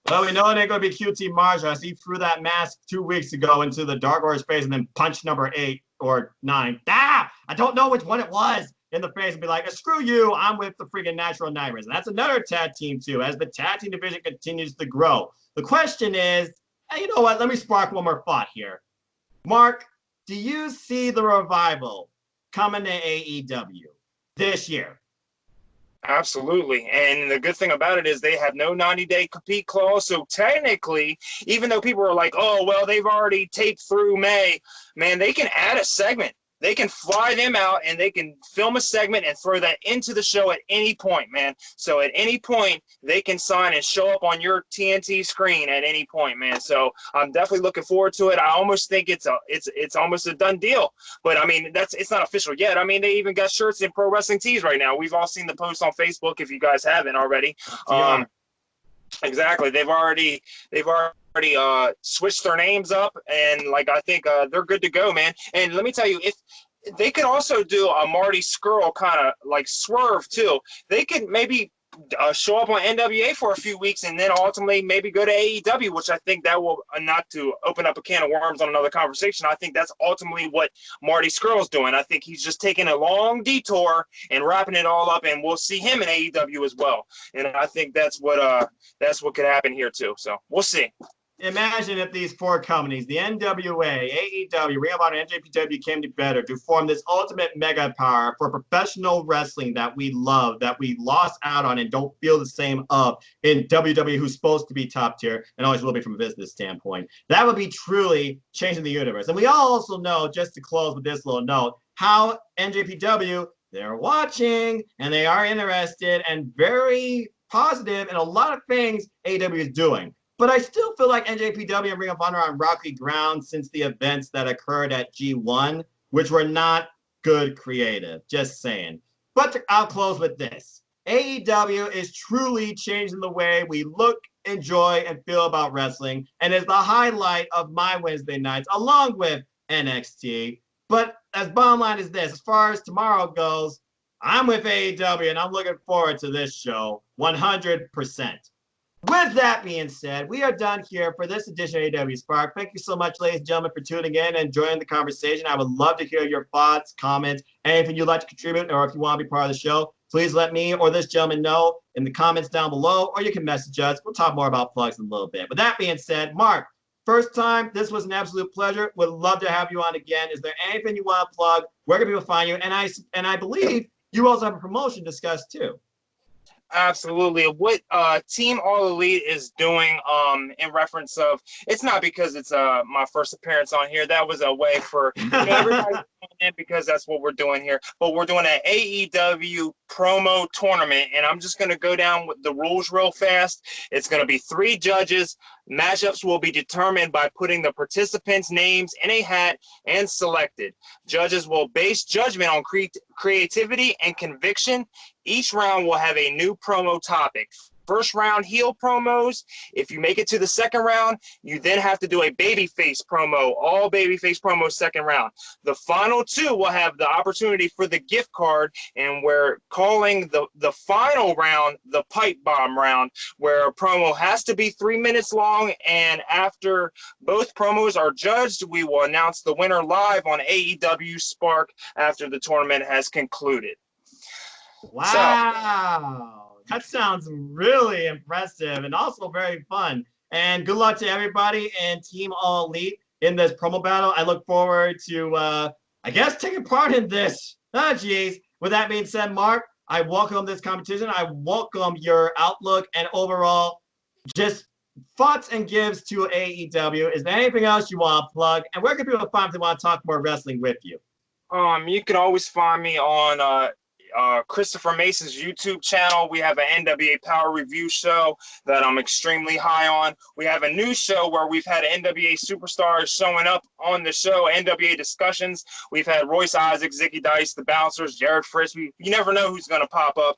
Well, we know it ain't going to be QT Marshall. He threw that mask 2 weeks ago into the Dark Order's face and then punched number 8 or 9. I don't know which one it was in the face and be like, screw you, I'm with the freaking Natural Nightmares. And that's another tag team, too, as the tag team division continues to grow. The question is, hey, you know what? Let me spark one more thought here. Mark, do you see the revival coming to AEW this year? Absolutely. And the good thing about it is they have no 90-day compete clause. So technically, even though people are like, oh, well, they've already taped through May, man, they can add a segment. They can fly them out and they can film a segment and throw that into the show at any point, man. So at any point, they can sign and show up on your TNT screen at any point, man. So I'm definitely looking forward to it. I almost think it's almost a done deal. But I mean, it's not official yet. I mean, they even got shirts in Pro Wrestling Tees right now. We've all seen the post on Facebook if you guys haven't already. Exactly. They've already switched their names up, and like I think they're good to go, man. And let me tell you, if they could also do a Marty Scurll kind of like swerve too. They could maybe show up on NWA for a few weeks and then ultimately maybe go to AEW, which I think that will, not to open up a can of worms on another conversation, I think that's ultimately what Marty Scurll's doing. I think he's just taking a long detour and wrapping it all up, and we'll see him in AEW as well. And I think that's what could happen here too. So we'll see. Imagine if these 4 companies, the NWA, AEW, Ring of Honor, and NJPW came together to form this ultimate mega power for professional wrestling that we love, that we lost out on and don't feel the same of in WWE, who's supposed to be top tier and always will be from a business standpoint. That would be truly changing the universe. And we all also know, just to close with this little note, how NJPW, they're watching and they are interested and very positive in a lot of things AEW is doing. But I still feel like NJPW and Ring of Honor are on rocky ground since the events that occurred at G1, which were not good creative, just saying. But I'll close with this. AEW is truly changing the way we look, enjoy, and feel about wrestling, and is the highlight of my Wednesday nights, along with NXT. But as bottom line is this, as far as tomorrow goes, I'm with AEW, and I'm looking forward to this show 100%. With that being said, we are done here for this edition of Aewspark. Thank you so much, ladies and gentlemen, for tuning in and joining the conversation. I would love to hear your thoughts, comments, anything you'd like to contribute, or if you want to be part of the show, please let me or this gentleman know in the comments down below, or you can message us. We'll talk more about plugs in a little bit. With that being said, Mark, first time, this was an absolute pleasure. Would love to have you on again. Is there anything you want to plug? Where can people find you? And I believe you also have a promotion to discuss too. Absolutely. What Team All Elite is doing in reference of, it's not because it's my first appearance on here. That was a way for everybody to come in, because that's what we're doing here. But we're doing an AEW promo tournament, and I'm just going to go down with the rules real fast. It's going to be 3 judges. Matchups will be determined by putting the participants' names in a hat and selected. Judges will base judgment on creativity and conviction. Each round will have a new promo topic. First round, heel promos. If you make it to the second round, you then have to do a babyface promo, all babyface promos second round. The final 2 will have the opportunity for the gift card, and we're calling the final round the pipe bomb round, where a promo has to be 3 minutes long, and after both promos are judged, we will announce the winner live on AEWSpark after the tournament has concluded. Wow. That sounds really impressive and also very fun. And good luck to everybody in Team All Elite in this promo battle. I look forward to, I guess, taking part in this. Oh, geez. With that being said, Mark, I welcome this competition. I welcome your outlook and overall just thoughts and gives to AEW. Is there anything else you want to plug? And where can people find if they want to talk more wrestling with you? You can always find me on Christopher Mason's YouTube channel. We have an NWA Power Review show that I'm extremely high on. We have a new show where we've had NWA superstars showing up on the show, NWA Discussions. We've had Royce Isaac, Zicky Dice, The Bouncers, Jared Frisbee. You never know who's going to pop up.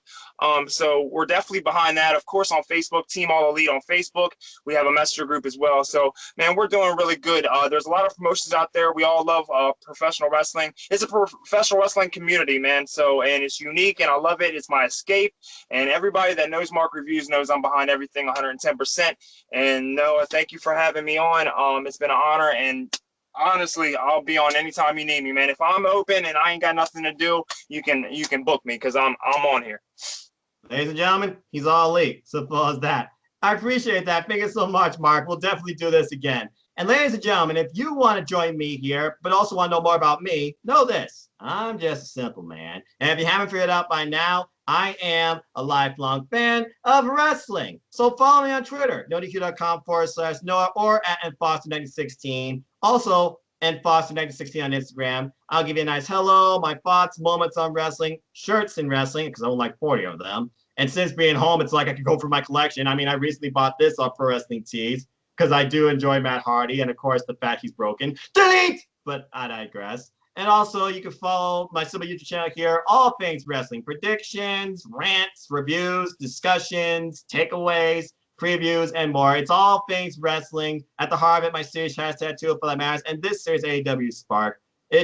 So we're definitely behind that. Of course, on Facebook, Team All Elite on Facebook. We have a messenger group as well. So, man, we're doing really good. There's a lot of promotions out there. We all love professional wrestling. It's a professional wrestling community, man. So, and it's unique, and I love it. It's my escape. And everybody that knows Mark Reviews knows I'm behind everything 110%. And Noah, thank you for having me on. It's been an honor, and honestly, I'll be on anytime you need me, man. If I'm open and I ain't got nothing to do, you can book me because I'm on here. Ladies and gentlemen, he's all elite. Simple as that. I appreciate that. Thank you so much, Mark. We'll definitely do this again. And ladies and gentlemen, if you want to join me here, but also want to know more about me, know this. I'm just a simple man. And if you haven't figured it out by now, I am a lifelong fan of wrestling. So follow me on Twitter, nodq.com/Noah or at nfoster1916. Also, nfoster1916 on Instagram. I'll give you a nice hello, my thoughts, moments on wrestling, shirts in wrestling, because I own like 40 of them. And since being home, it's like I could go through my collection. I mean, I recently bought this off Pro Wrestling Tees because I do enjoy Matt Hardy and, of course, the fact he's broken. Delete! But I digress. And also, you can follow my simple YouTube channel here, all things wrestling, predictions, rants, reviews, discussions, takeaways, previews, and more. It's all things wrestling. At the heart of it, my series has tattoo for that matters, and this series, Aewspark.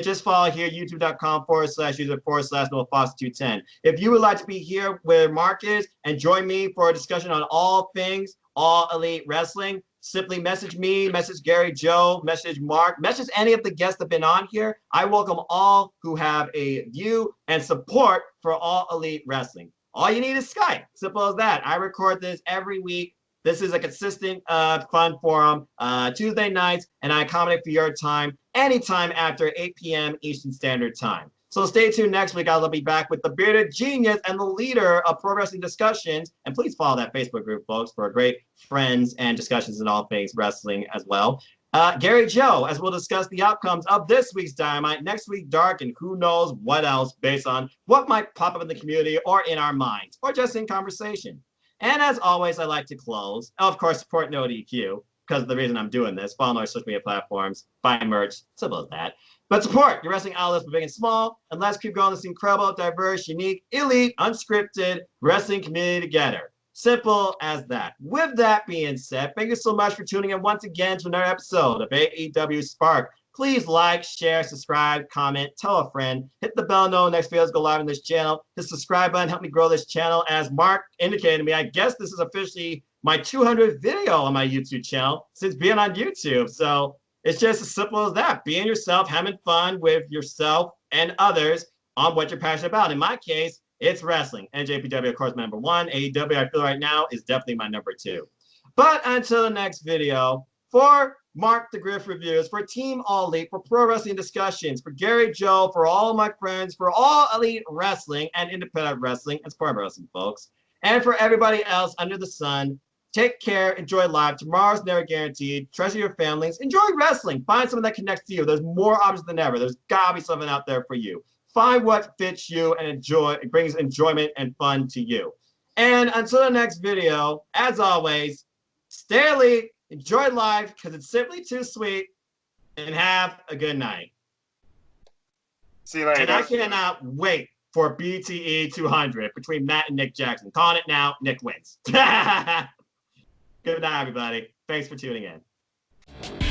Just follow here, youtube.com/user/Noah Foster210. If you would like to be here where Mark is and join me for a discussion on all things All Elite Wrestling, simply message me, message Gary Joe, message Mark, message any of the guests that have been on here. I welcome all who have a view and support for All Elite Wrestling. All you need is Skype. Simple as that. I record this every week. This is a consistent, fun forum, Tuesday nights, and I accommodate for your time anytime after 8 p.m. Eastern Standard Time. So stay tuned next week. I'll be back with the bearded genius and the leader of Pro Wrestling Discussions. And please follow that Facebook group, folks, for great friends and discussions in all things wrestling as well. Gary Joe, as we'll discuss the outcomes of this week's Dynamite, next week Dark, and who knows what else based on what might pop up in the community or in our minds or just in conversation. And as always, I like to close. Of course, support No DQ because of the reason I'm doing this. Follow our social media platforms, buy merch, simple as that. But support your wrestling outlets for big and small, and let's keep growing this incredible, diverse, unique, elite, unscripted wrestling community together. Simple as that. With that being said, thank you so much for tuning in once again to another episode of AEW Spark. Please like, share, subscribe, comment, tell a friend, hit the bell no next videos go live on this channel. Hit the subscribe button, help me grow this channel. As Mark indicated to me, I guess this is officially my 200th video on my YouTube channel since being on YouTube. So it's just as simple as that. Being yourself, having fun with yourself and others on what you're passionate about. In my case, it's wrestling. NJPW, of course, my number one. AEW, I feel right now, is definitely my number two. But until the next video, for Mark the Griff Reviews, for Team All Elite, for Pro Wrestling Discussions, for Gary Joe, for all my friends, for All Elite Wrestling and Independent Wrestling and Sport Wrestling, folks, and for everybody else under the sun, take care, enjoy life. Tomorrow's never guaranteed. Treasure your families. Enjoy wrestling. Find something that connects to you. There's more options than ever. There's got to be something out there for you. Find what fits you and enjoy. It brings enjoyment and fun to you. And until the next video, as always, stay elite, enjoy life because it's simply too sweet, and have a good night. See you later. And I cannot wait for BTE 200 between Matt and Nick Jackson. Calling it now, Nick wins. Good night, everybody. Thanks for tuning in.